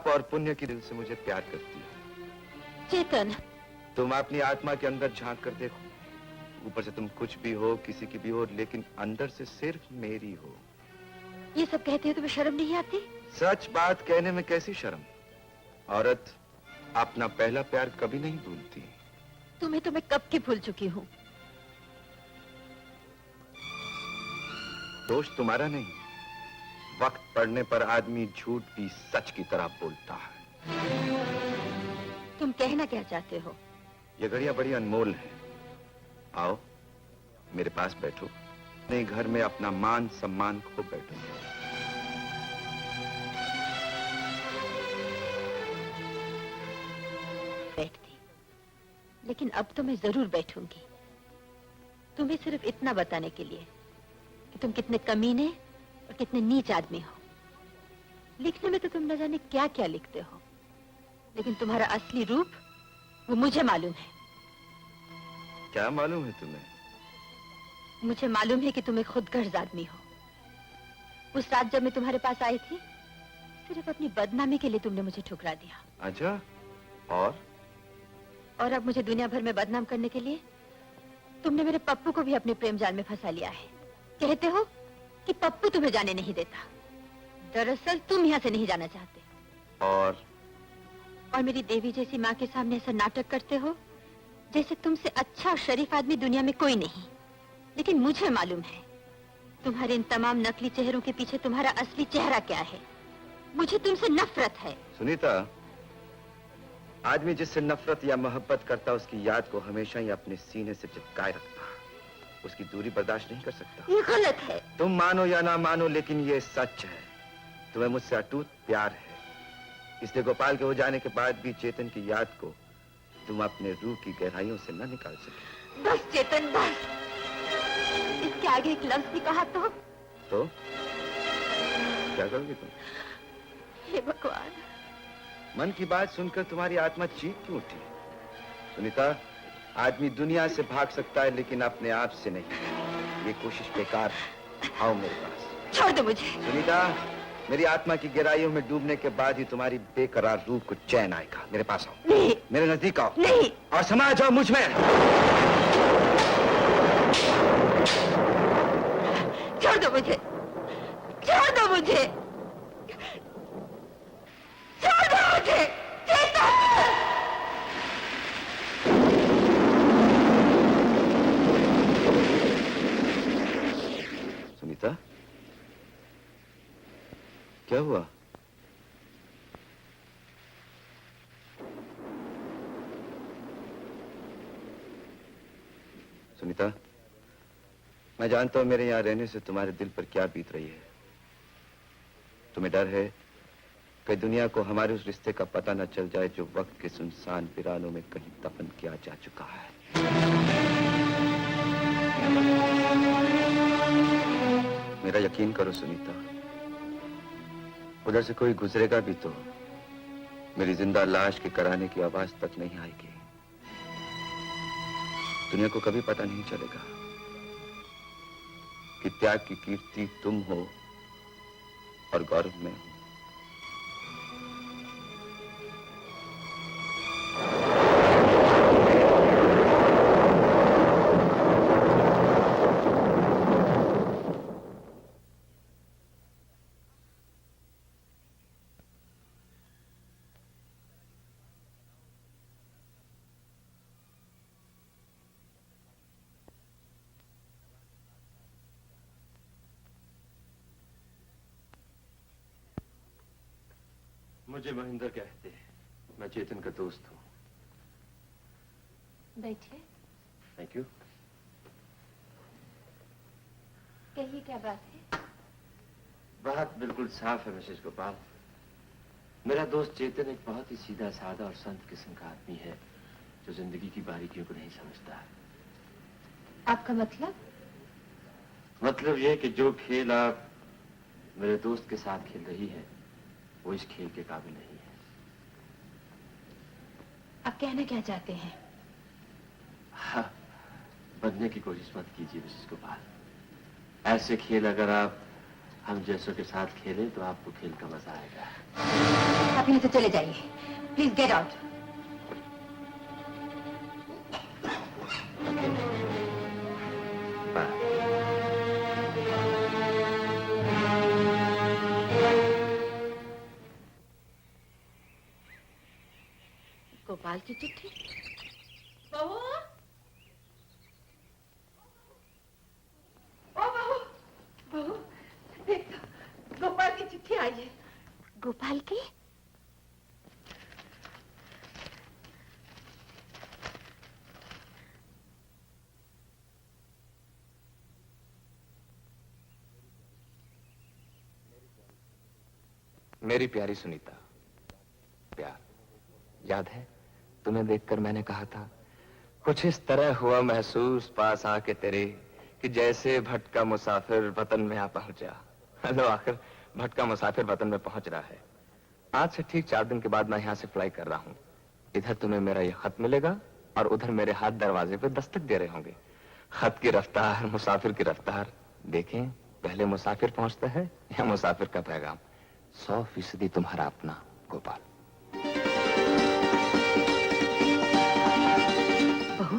और पुण्य की दिल से मुझे प्यार करती है। चेतन, तुम अपनी आत्मा के अंदर झांक कर देखो। ऊपर से तुम कुछ भी हो, किसी की भी हो, लेकिन अंदर से सिर्फ मेरी हो। ये सब कहते हो तुम्हें शर्म नहीं आती? सच बात कहने में कैसी शर्म। औरत अपना पहला प्यार कभी नहीं भूलती। तुम्हें तो मैं कब की भूल चुकी हूँ। दोष तुम्हारा नहीं, वक्त पड़ने पर आदमी झूठ भी सच की तरह बोलता है। तुम कहना क्या चाहते हो? ये घड़ियां बड़ी अनमोल हैं। आओ मेरे पास बैठो, अपने घर में अपना मान सम्मान खो बैठो। बैठती, लेकिन अब तो मैं जरूर बैठूंगी, तुम्हें सिर्फ इतना बताने के लिए कि तुम कितने कमीने और कितने नीच आदमी हो। लिखने में तो तुम न जाने क्या क्या लिखते हो, लेकिन तुम्हारा असली रूप वो मुझे मालूम है। क्या मालूम है तुम्हें? मुझे मालूम है कि तुम एक खुदगर्ज आदमी हो। उस रात जब मैं तुम्हारे पास आई थी, सिर्फ अपनी बदनामी के लिए तुमने मुझे ठुकरा दिया। अच्छा, और अब मुझे दुनिया भर में बदनाम करने के लिए तुमने मेरे पप्पू को भी अपने प्रेम जाल में फंसा लिया है। कहते हो कि पप्पू तुम्हें जाने नहीं देता, दरअसल तुम यहाँ से नहीं जाना चाहते। और मेरी देवी जैसी माँ के सामने ऐसा नाटक करते हो जैसे तुमसे अच्छा और शरीफ आदमी दुनिया में कोई नहीं। लेकिन मुझे मालूम है तुम्हारे इन तमाम नकली चेहरों के पीछे तुम्हारा असली चेहरा क्या है। मुझे तुमसे नफरत है। सुनीता, आदमी जिससे नफरत या मोहब्बत करता उसकी याद को हमेशा ही अपने सीने से चिपकाए रखता, उसकी दूरी बर्दाश्त नहीं कर सकता। ये गलत है। तुम मानो या ना मानो, लेकिन ये सच है। तुम्हें मुझसे अटूट प्यार है, इसलिए गोपाल के हो जाने के बाद भी चेतन की याद को तुम अपने रूह की गहराइयों से न निकाल सके। बस चेतन, बस। इसके आगे एक लफ्ज भी कहा तो क्या करोगे तुम? हे भगवान, मन की बात सुनकर तुम्हारी आत्मा चीख क्यों उठी? सुनीता, आदमी दुनिया से भाग सकता है लेकिन अपने आप से नहीं। ये कोशिश बेकार है। आओ मेरे पास। छोड़ दो मुझे। सुनीता, मेरी आत्मा की गहराइयों में डूबने के बाद ही तुम्हारी बेकरार रूह को चैन आएगा। मेरे पास आओ। नहीं। मेरे नजदीक आओ। नहीं। और समा जाओ मुझ में। छोड़ दो मुझे, छोड़ दो मुझे, छोड़ दो मुझे। सुनीता, क्या हुआ? सुनीता, मैं जानता हूं मेरे यहाँ रहने से तुम्हारे दिल पर क्या बीत रही है। तुम्हें डर है कि दुनिया को हमारे उस रिश्ते का पता न चल जाए जो वक्त के सुनसान वीरानों में कहीं दफन किया जा चुका है। मेरा यकीन करो सुनीता, उधर से कोई गुजरेगा भी तो मेरी जिंदा लाश के कराने की आवाज तक नहीं आएगी। दुनिया को कभी पता नहीं चलेगा कि त्याग की कीर्ति तुम हो और गौरव में हूं। मुझे महेंद्र कहते हैं, मैं चेतन का दोस्त हूँ। बैठिए। Thank you. कहिए क्या बात है? बात बिल्कुल साफ है मिसेस गोपाल। मेरा दोस्त चेतन एक बहुत ही सीधा साधा और संत किस्म का आदमी है जो जिंदगी की बारीकियों को नहीं समझता है। आपका मतलब? मतलब यह कि जो खेल आप मेरे दोस्त के साथ खेल रही है वो इस खेल के काबिल नहीं है। आप कहना क्या चाहते हैं? हाँ, बनने की कोशिश मत कीजिए मिसेस गोपाल। ऐसे खेल अगर आप हम जैसों के साथ खेलें तो आपको खेल का मजा आएगा। आप यहाँ से चले जाइए। Please get out. गोपाल की चिट्ठी। बहू, ओ बहू, बहू देख तो, गोपाल की चिट्ठी आई है। गोपाल की? मेरी प्यारी सुनीता, प्यार याद है? तुम्हें देखकर मैंने कहा था कुछ इस तरह हुआ महसूस पास आके तेरे कि जैसे भटका मुसाफिर वतन में आ पहुंचा। लो आखिर भटका मुसाफिर वतन में पहुंच रहा है। आज से ठीक 4 दिन के बाद मैं यहाँ से फ्लाई कर रहा हूँ। इधर तुम्हें मेरा ये खत मिलेगा और उधर मेरे हाथ दरवाजे पे दस्तक दे रहे होंगे। खत की रफ्तार, मुसाफिर की रफ्तार देखें, पहले मुसाफिर पहुंचता है या मुसाफिर का पैगाम। 100% तुम्हारा अपना गोपाल। बहू,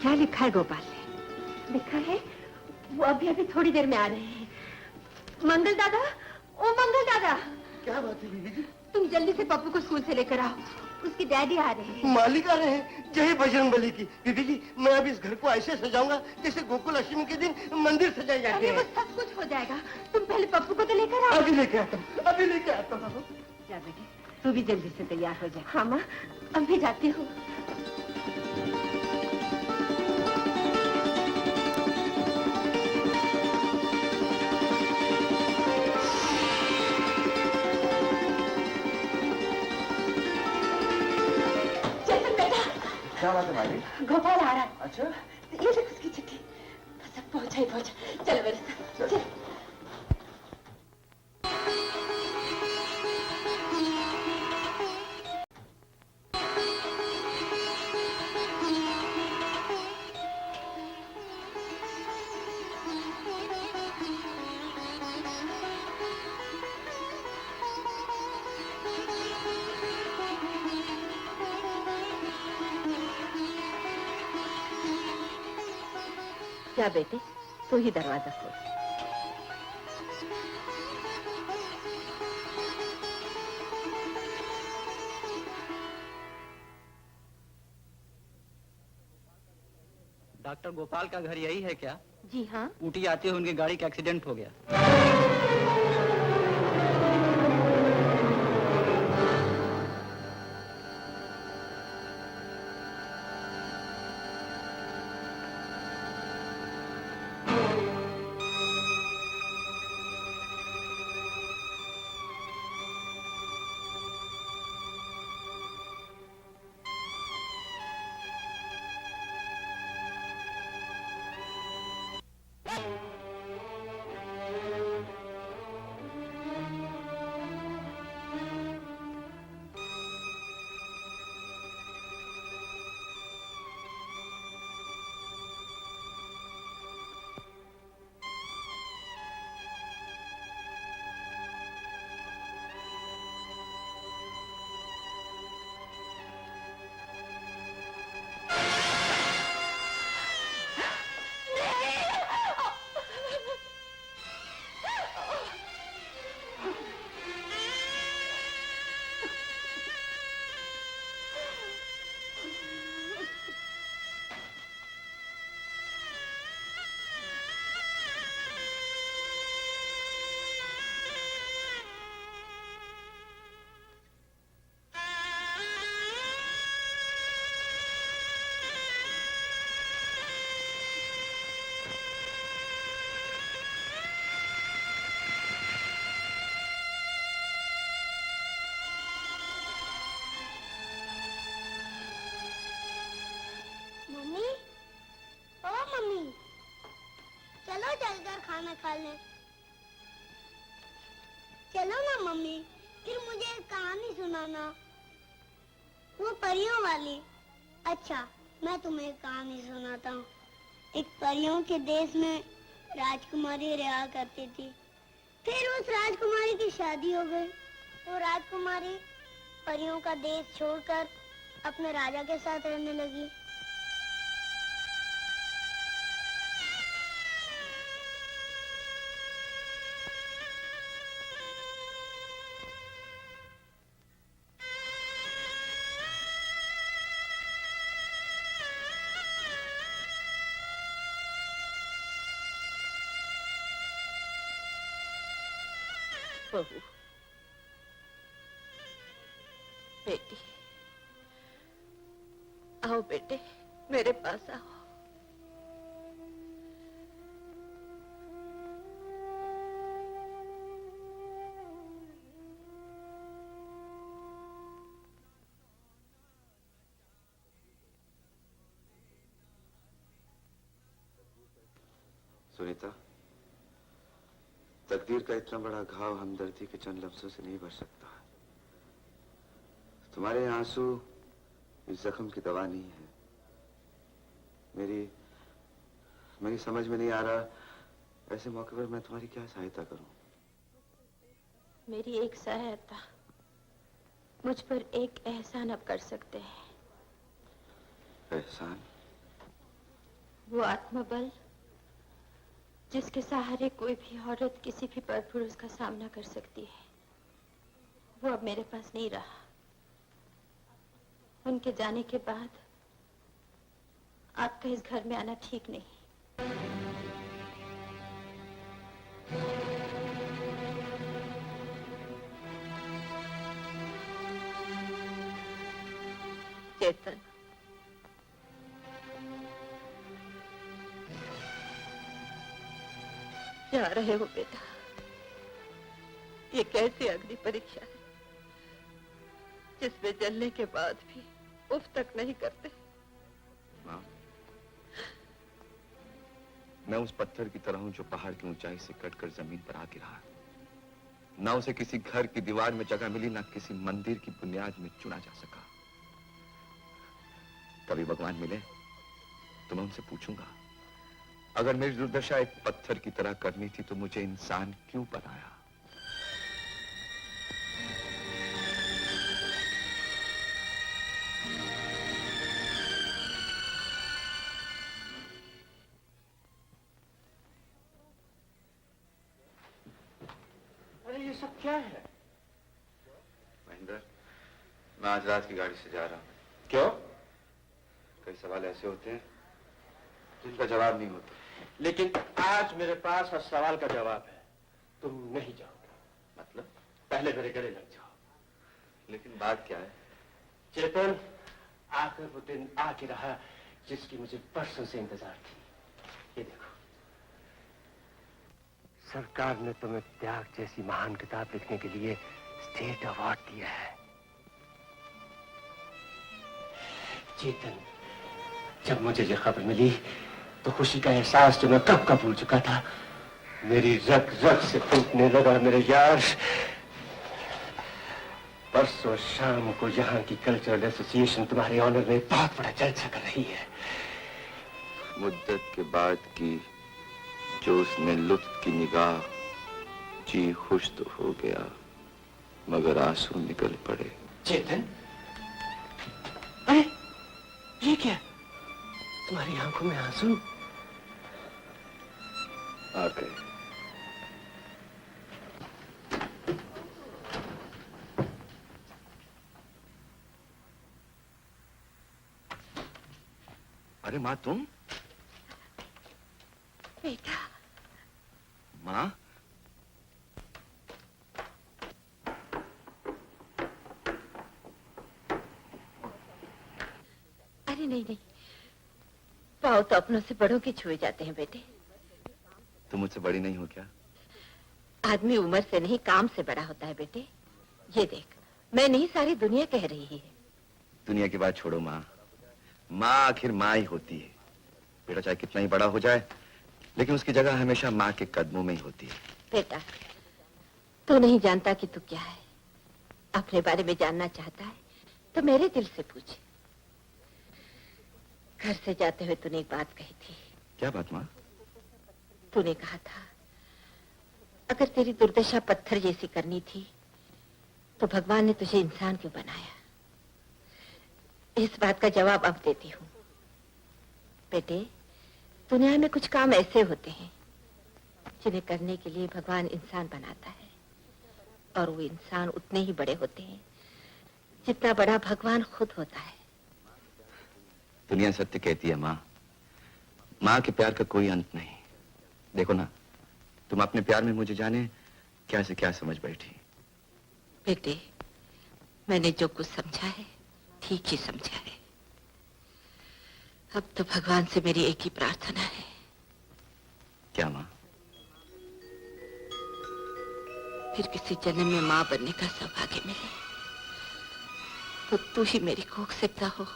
क्या लिखा है गोपाल ने? लिखा है वो अभी अभी थोड़ी देर में आ रहे हैं। मंगल दादा, ओ मंगल दादा। क्या बात है बीबी जी? तुम जल्दी से पप्पू को स्कूल से लेकर आओ, उसकी डैडी आ रहे हैं। मालिक आ रहे हैं? जय बजरंगबली की। बीबी जी, मैं अब इस घर को ऐसे सजाऊंगा जैसे गोकुल अष्टमी के दिन मंदिर सजाए जाते हैं। वो सब कुछ हो जाएगा, तुम पहले पप्पू को तो लेकर आओ। अभी लेके आता हूँ, अभी लेके आता हूँ। जा बेटे, तू भी जल्दी से तैयार हो जा। हाँ माँ, अब भी जाती हूँ। क्या बात है मालिक? गोपाल आ रहा है। अच्छा, ये देख उसकी चिट्ठी। बस अब पहुंचा ही पहुंचा। चलो मेरे साथ चल। जा बेटे, तू ही दरवाजा खोल। डॉक्टर गोपाल का घर यही है क्या? जी हाँ। ऊटी आते हुए उनकी गाड़ी का एक्सीडेंट हो गया। मम्मी, ओ मम्मी, चलो चलकर खाना खा लें। चलो ना मम्मी, फिर मुझे एक कहानी सुनाना, वो परियों वाली। अच्छा, मैं तुम्हें एक कहानी सुनाता हूँ। एक परियों के देश में राजकुमारी रहा करती थी। फिर उस राजकुमारी की शादी हो गई। वो राजकुमारी परियों का देश छोड़कर अपने राजा के साथ रहने लगी। बहू, बेटी, आओ बेटे, मेरे पास आओ। सुनीता, तकदीर का इतना बड़ा घाव हमदर्दी के चंद लफ्जों से नहीं भर सकता। तुम्हारे आंसू इस जख्म की दवा नहीं है। मेरी समझ में नहीं आ रहा ऐसे मौके पर मैं तुम्हारी क्या सहायता करूं। मेरी एक सहायता, मुझ पर एक एहसान आप कर सकते हैं। एहसान? वो आत्मबल जिसके सहारे कोई भी औरत किसी भी परपुरुष का सामना कर सकती है, वो अब मेरे पास नहीं रहा। उनके जाने के बाद आपका इस घर में आना ठीक नहीं। चेतन, जा रहे हो बेटा? ये कैसी अग्नि परीक्षा है जिसमें जलने के बाद भी उफ तक नहीं करते? माँ, मैं उस पत्थर की तरह हूं जो पहाड़ की ऊंचाई से कटकर जमीन पर आ गिरा। ना उसे किसी घर की दीवार में जगह मिली, ना किसी मंदिर की बुनियाद में चुना जा सका। कभी भगवान मिले तो मैं उनसे पूछूंगा, अगर मेरी दुर्दशा एक पत्थर की तरह करनी थी तो मुझे इंसान क्यों बनाया? अरे ये सब क्या है? महेंद्र, मैं आज रात की गाड़ी से जा रहा हूं। क्यों? कई सवाल ऐसे होते हैं जिनका जवाब नहीं होता। लेकिन आज मेरे पास हर सवाल का जवाब है। तुम नहीं जाओगे। मतलब? पहले मेरे गले लग जाओ। लेकिन बात क्या है? चेतन, आखिर वो दिन आ के रहा जिसकी मुझे बरसों से इंतजार थी। ये देखो, सरकार ने तुम्हें त्याग जैसी महान किताब लिखने के लिए स्टेट अवार्ड दिया है। चेतन, जब मुझे ये खबर मिली तो खुशी का एहसास जो मैं कब का भूल चुका था, मेरी रग रग से टूटने लगा मेरे यार। परसों शाम को यहाँ की कल्चरल एसोसिएशन तुम्हारे ऑनर में बहुत बड़ा जलसा कर रही है। मुद्दत के बाद की जो उसने लुत्फ की निगाह, जी खुश तो हो गया मगर आंसू निकल पड़े। चेतन, अरे ये क्या? तुम्हारी आंखों में आंसू आ गए। अरे माँ, तुम? बेटा। माँ? अरे नहीं नहीं, पाँव तो अपनों से बड़ों के छुए जाते हैं बेटे। तुम मुझसे बड़ी नहीं हो क्या? आदमी उम्र से नहीं काम से बड़ा होता है बेटे। ये देख, मैं नहीं सारी दुनिया कह रही है। दुनिया की बात छोड़ो माँ। माँ आखिर माँ ही होती है। बेटा चाहे कितना ही बड़ा हो जाए लेकिन उसकी जगह हमेशा माँ के कदमों में ही होती है। बेटा, तू नहीं जानता कि तू क्या है। अपने बारे में जानना चाहता है तो मेरे दिल से पूछ। घर से जाते हुए तूने एक बात कही थी। क्या बात माँ? तूने कहा था अगर तेरी दुर्दशा पत्थर जैसी करनी थी तो भगवान ने तुझे इंसान क्यों बनाया। इस बात का जवाब अब देती हूँ। बेटे, दुनिया में कुछ काम ऐसे होते हैं जिन्हें करने के लिए भगवान इंसान बनाता है, और वो इंसान उतने ही बड़े होते हैं जितना बड़ा भगवान खुद होता है। दुनिया सत्य कहती है माँ। माँ के प्यार का कोई अंत नहीं। देखो ना, तुम अपने प्यार में मुझे जाने क्या से क्या समझ बैठी? बेटे, मैंने जो कुछ समझा है ठीक ही समझा है। अब तो भगवान से मेरी एक ही प्रार्थना है। क्या माँ? फिर किसी जन्म में माँ बनने का सौभाग्य मिले तो तू ही मेरी कोख से पिता हो।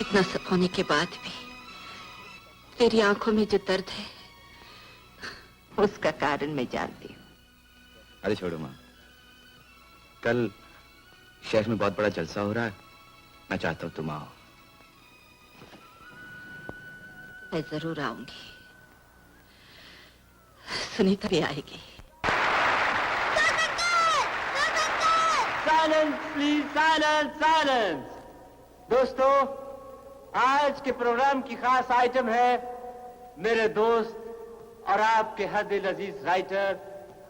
इतना सब होने के बाद भी तेरी आंखों में जो दर्द है उसका कारण मैं जानती हूँ। अरे छोड़ो माँ, कल शहर में बहुत बड़ा जलसा हो रहा है, मैं चाहता हूँ तुम आओ। मैं जरूर आऊंगी। सुनीता भी आएगी। Silence please, silence, silence. दोस्तों, आज के प्रोग्राम की खास आइटम है मेरे दोस्त और आपके हद दिल अजीज राइटर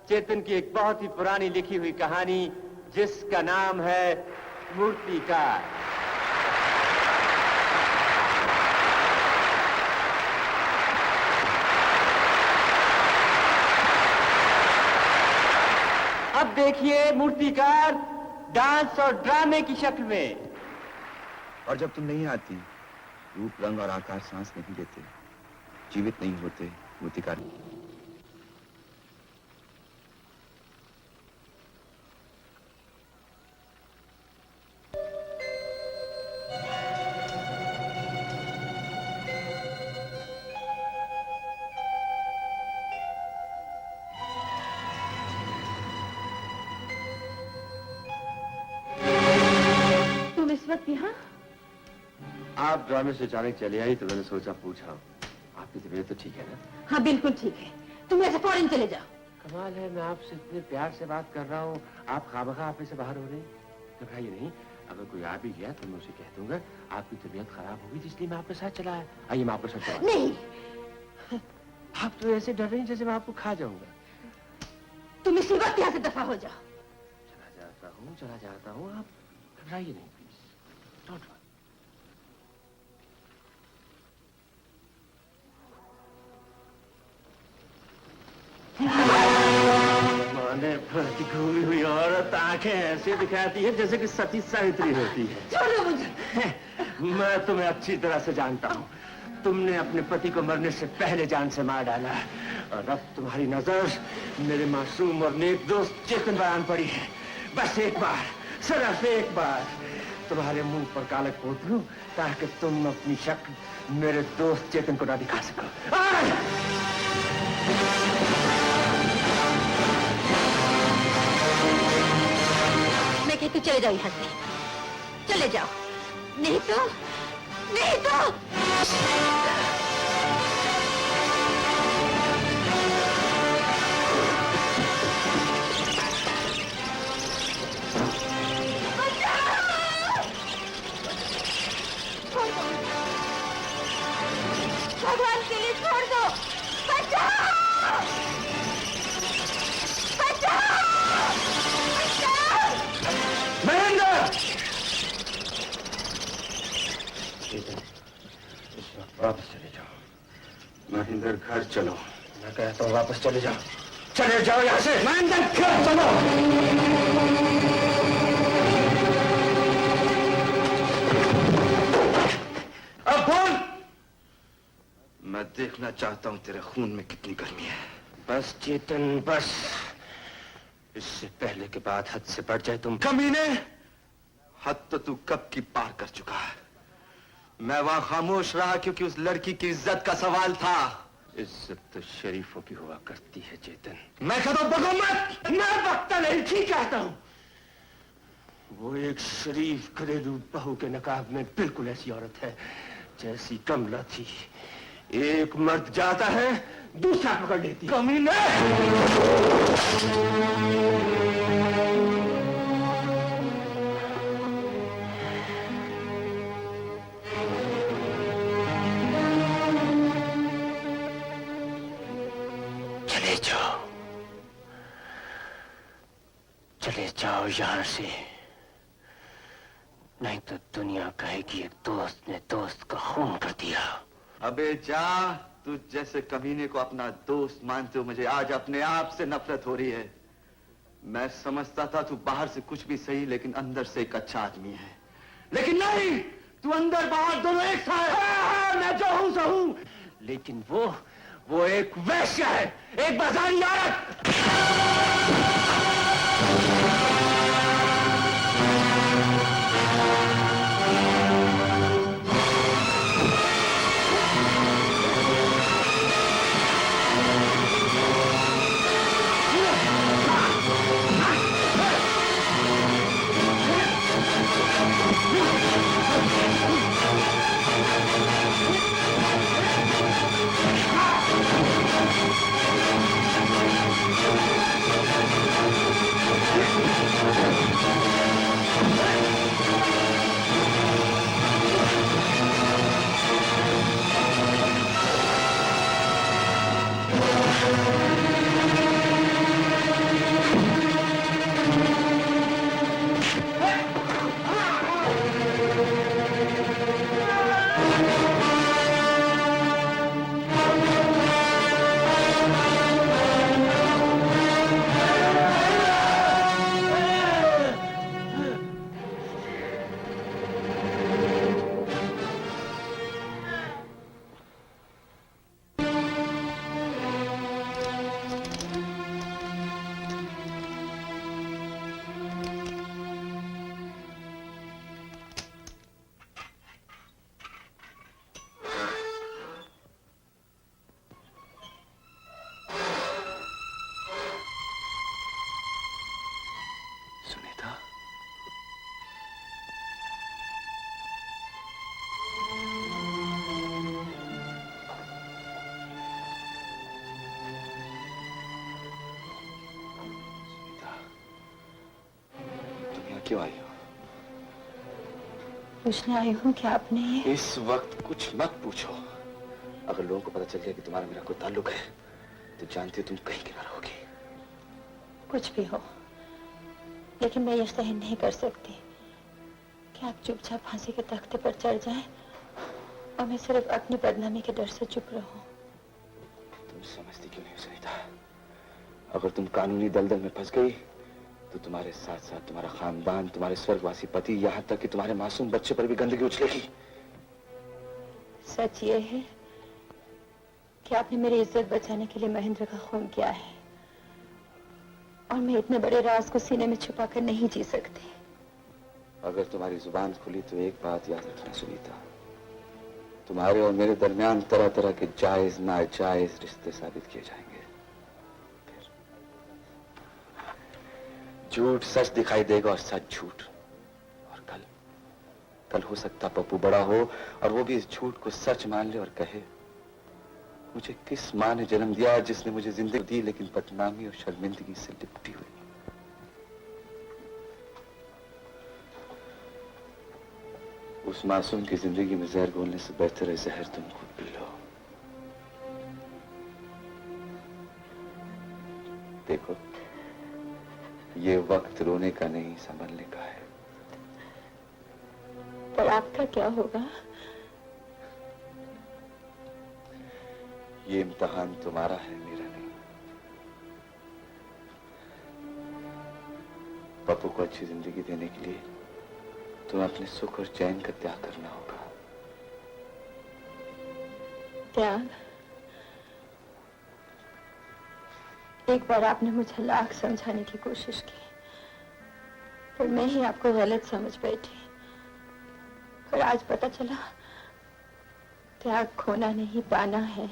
चेतन की एक बहुत ही पुरानी लिखी हुई कहानी जिसका नाम है मूर्तिकार। अब देखिए मूर्तिकार डांस और ड्रामे की शक्ल में। और जब तुम नहीं आती, रूप रंग और आकार सांस नहीं देते, जीवित नहीं होते मूर्तिकार। तुम इस वक्त यहाँ? आप ड्रामे से अचानक चले आई तो मैंने सोचा पूछा। आपकी तबीयत तो ठीक है ना? हाँ बिल्कुल ठीक है। तुम ऐसे फौरन चले जाओ। कमाल है, मैं आपसे इतने प्यार से बात कर रहा हूँ, आप खामखा आप से बाहर हो रही। घबराइए नहीं, अगर कोई आ भी गया तो मैं उसे कह दूंगा आपकी तबीयत खराब होगी इसलिए मैं आपके साथ चला है। आइए मैं आपके साथ चला। नहीं, आप तो ऐसे डर रही हैं जैसे मैं आपको खा जाऊंगा। तुम इसी वक्त यहाँ से दफा हो जाओ। चला जाता हूँ, आप घबराइए नहीं प्लीज, डोंट वरी। माने भर्ती घूमी हुई औरत आंखें ऐसे दिखाती है जैसे कि सती सावित्री होती है। छोड़ो मुझे। मैं तुम्हें अच्छी तरह से जानता हूँ। तुमने अपने पति को मरने से पहले जान से मार डाला और अब तुम्हारी नजर मेरे मासूम और नेक दोस्त चेतन पर आन पड़ी है। बस एक बार, सिर्फ एक बार तुम्हारे मुंह पर कालक पोत लूं ताकि तुम अपनी शक्ल मेरे दोस्त चेतन को ना दिखा सको। मैं कहती चले जाओ यहाँ से, चले जाओ, नहीं तो भगवान के लिए छोड़ दो। बचाओ! बचाओ! महेंद्र! वापस चले जाओ। महेंद्र घर चलो। मैं कहता हूँ वापस चले जाओ। चले जाओ यहाँ से। महेंद्र घर चलो। अब बोल। मैं देखना चाहता हूँ तेरे खून में कितनी गर्मी है। बस चेतन बस, इससे पहले के बाद हद से बढ़ जाए तुम। कमीने, हद तो तू कब की पार कर चुका है। मैं वहां खामोश रहा क्योंकि उस लड़की की इज्जत का सवाल था। इज्जत तो शरीफों की हुआ करती है चेतन। मैं कहता हूं बको मत। मैं बकता नहीं, ठीक कहता हूं। वो एक शरीफ घरेलू बहू के नकाब में बिल्कुल ऐसी औरत है जैसी कमला थी। एक मर्द जाता है, दूसरा पकड़ लेती है। कमीने! चले जाओ, चले जाओ यहां से, नहीं तो दुनिया कहेगी एक दोस्त ने दोस्त का खून कर दिया। अबे जा, तुझ जैसे कमीने को अपना दोस्त मानते हो मुझे आज अपने आप से नफरत हो रही है। मैं समझता था तू बाहर से कुछ भी सही लेकिन अंदर से एक अच्छा आदमी है, लेकिन नहीं, तू अंदर बाहर दोनों एक सा है। मैं जो हूं सो हूं, लेकिन वो एक वैश्य है, एक बाजारी औरत। क्यों आई हो? पूछने आई हूँ कि आपने ये... इस वक्त कुछ मत पूछो। अगर लोगों को पता चल गया कि तुम्हारा मेरा कोई ताल्लुक है तो जानती हो तुम कहीं की ना रहोगी। कुछ भी हो, लेकिन मैं ये सहन नहीं कर सकती कि आप चुपचाप फांसी के तख्ते पर चढ़ जाएं और मैं सिर्फ अपनी बदनामी के डर से चुप रहूं। तुम समझती क्यों नहीं हो सुनीता? अगर तुम कानूनी दलदल में फंस गई तो तुम्हारे साथ साथ तुम्हारा खानदान, तुम्हारे स्वर्गवासी पति, यहाँ तक कि तुम्हारे मासूम बच्चे पर भी गंदगी उछलेगी। सच ये है कि आपने मेरी इज्जत बचाने के लिए महेंद्र का खून किया है और मैं इतने बड़े राज को सीने में छुपा कर नहीं जी सकती। अगर तुम्हारी जुबान खुली तो एक बात याद रखना सुनीता, तुम्हारे और मेरे दरमियान तरह तरह के जायज नाजायज रिश्ते साबित किए जाएंगे। झूठ सच दिखाई देगा और सच झूठ। और कल हो सकता पप्पू बड़ा हो और वो भी इस झूठ को सच मान ले और कहे, मुझे किस माँ ने जन्म दिया जिसने मुझे जिंदगी दी लेकिन बदनामी और शर्मिंदगी से लिपटी हुई। उस मासूम की जिंदगी में जहर घोलने से बेहतर है जहर तुम खुद पी लो। देखो, ये वक्त रोने का नहीं संभलने का है। पर आपका क्या होगा? ये इम्तिहान तुम्हारा है, मेरा नहीं। पप्पू को अच्छी जिंदगी देने के लिए तुम्हें अपने सुख और चैन का त्याग करना होगा। त्याग? एक बार आपने मुझे लाख समझाने की कोशिश की, पर मैं ही आपको गलत समझ बैठी। पर आज पता चला त्याग खोना नहीं पाना है।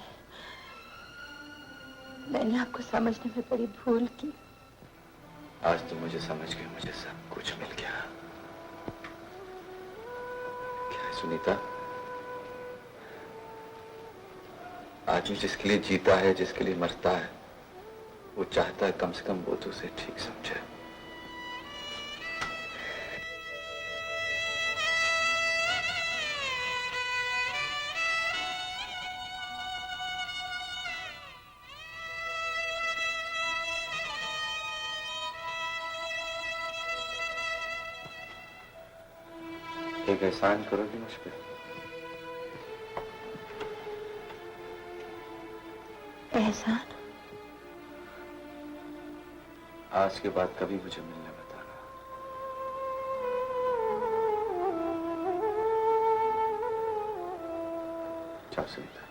मैंने आपको समझने में बड़ी भूल की। आज तुम मुझे समझ गए, मुझे सब कुछ मिल गया। क्या है सुनीता? आदमी जिसके लिए जीता है, जिसके लिए मरता है, वो चाहता है कम से कम वो तो उसे ठीक समझे। एक एहसान करोगी मुझ पे? एहसान। आज के बाद कभी मुझे मिलने मत आना। जाओ सुनीता।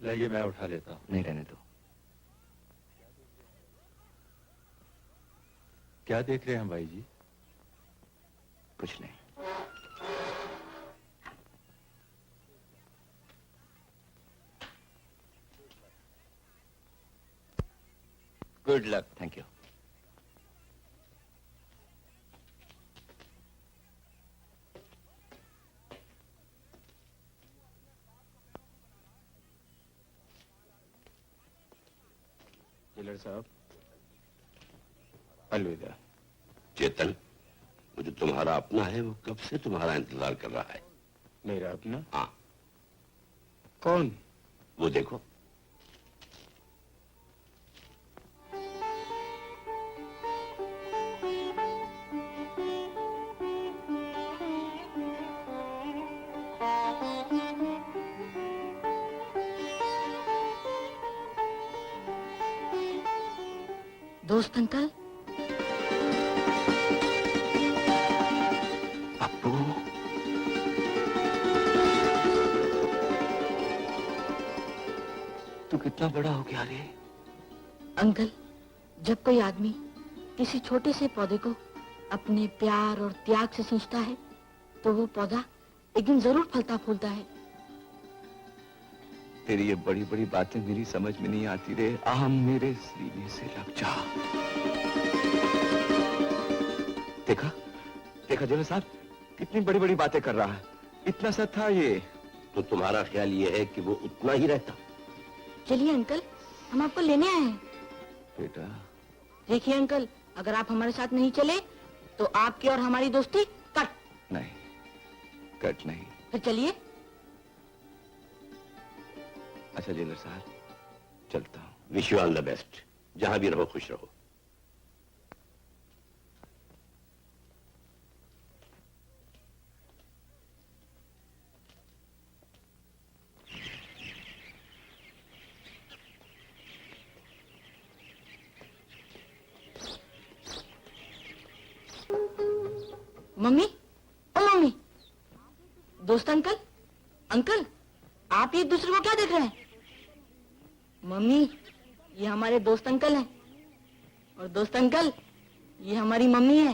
लाइए मैं उठा लेता हूँ। नहीं, रहने दो। क्या देख रहे हैं भाई जी? कुछ नहीं। Good luck. Thank you. Taylor साहब, अलविदा। चेतन, वो जो तुम्हारा अपना है वो कब से तुम्हारा इंतजार कर रहा है? मेरा अपना? हाँ। कौन? वो देखो। दोस्त अंकल। पप्पू। तू कितना बड़ा हो गया रे? अंकल, जब कोई आदमी किसी छोटे से पौधे को अपने प्यार और त्याग से सींचता है तो वो पौधा एक दिन जरूर फलता फूलता है। तेरी ये बड़ी बड़ी बातें मेरी समझ में नहीं आती रे। आम मेरे सीने से लग जा। देखा देखा जेलर साहब, कितनी बड़ी बड़ी बातें कर रहा है। इतना सा था ये। तो तुम्हारा ख्याल ये है कि वो उतना ही रहता? चलिए अंकल, हम आपको लेने आए हैं। बेटा देखिए अंकल, अगर आप हमारे साथ नहीं चले तो आपकी और हमारी दोस्ती कट। नहीं, कट नहीं। फिर चलिए। अच्छा जेलर साहब, चलता हूँ। Wish you all the best. जहां भी रहो खुश रहो। मम्मी, ओ मम्मी। दोस्त अंकल, अंकल आप एक दूसरे को क्या देख रहे हैं? मम्मी, ये हमारे दोस्त अंकल हैं और दोस्त अंकल ये हमारी मम्मी है।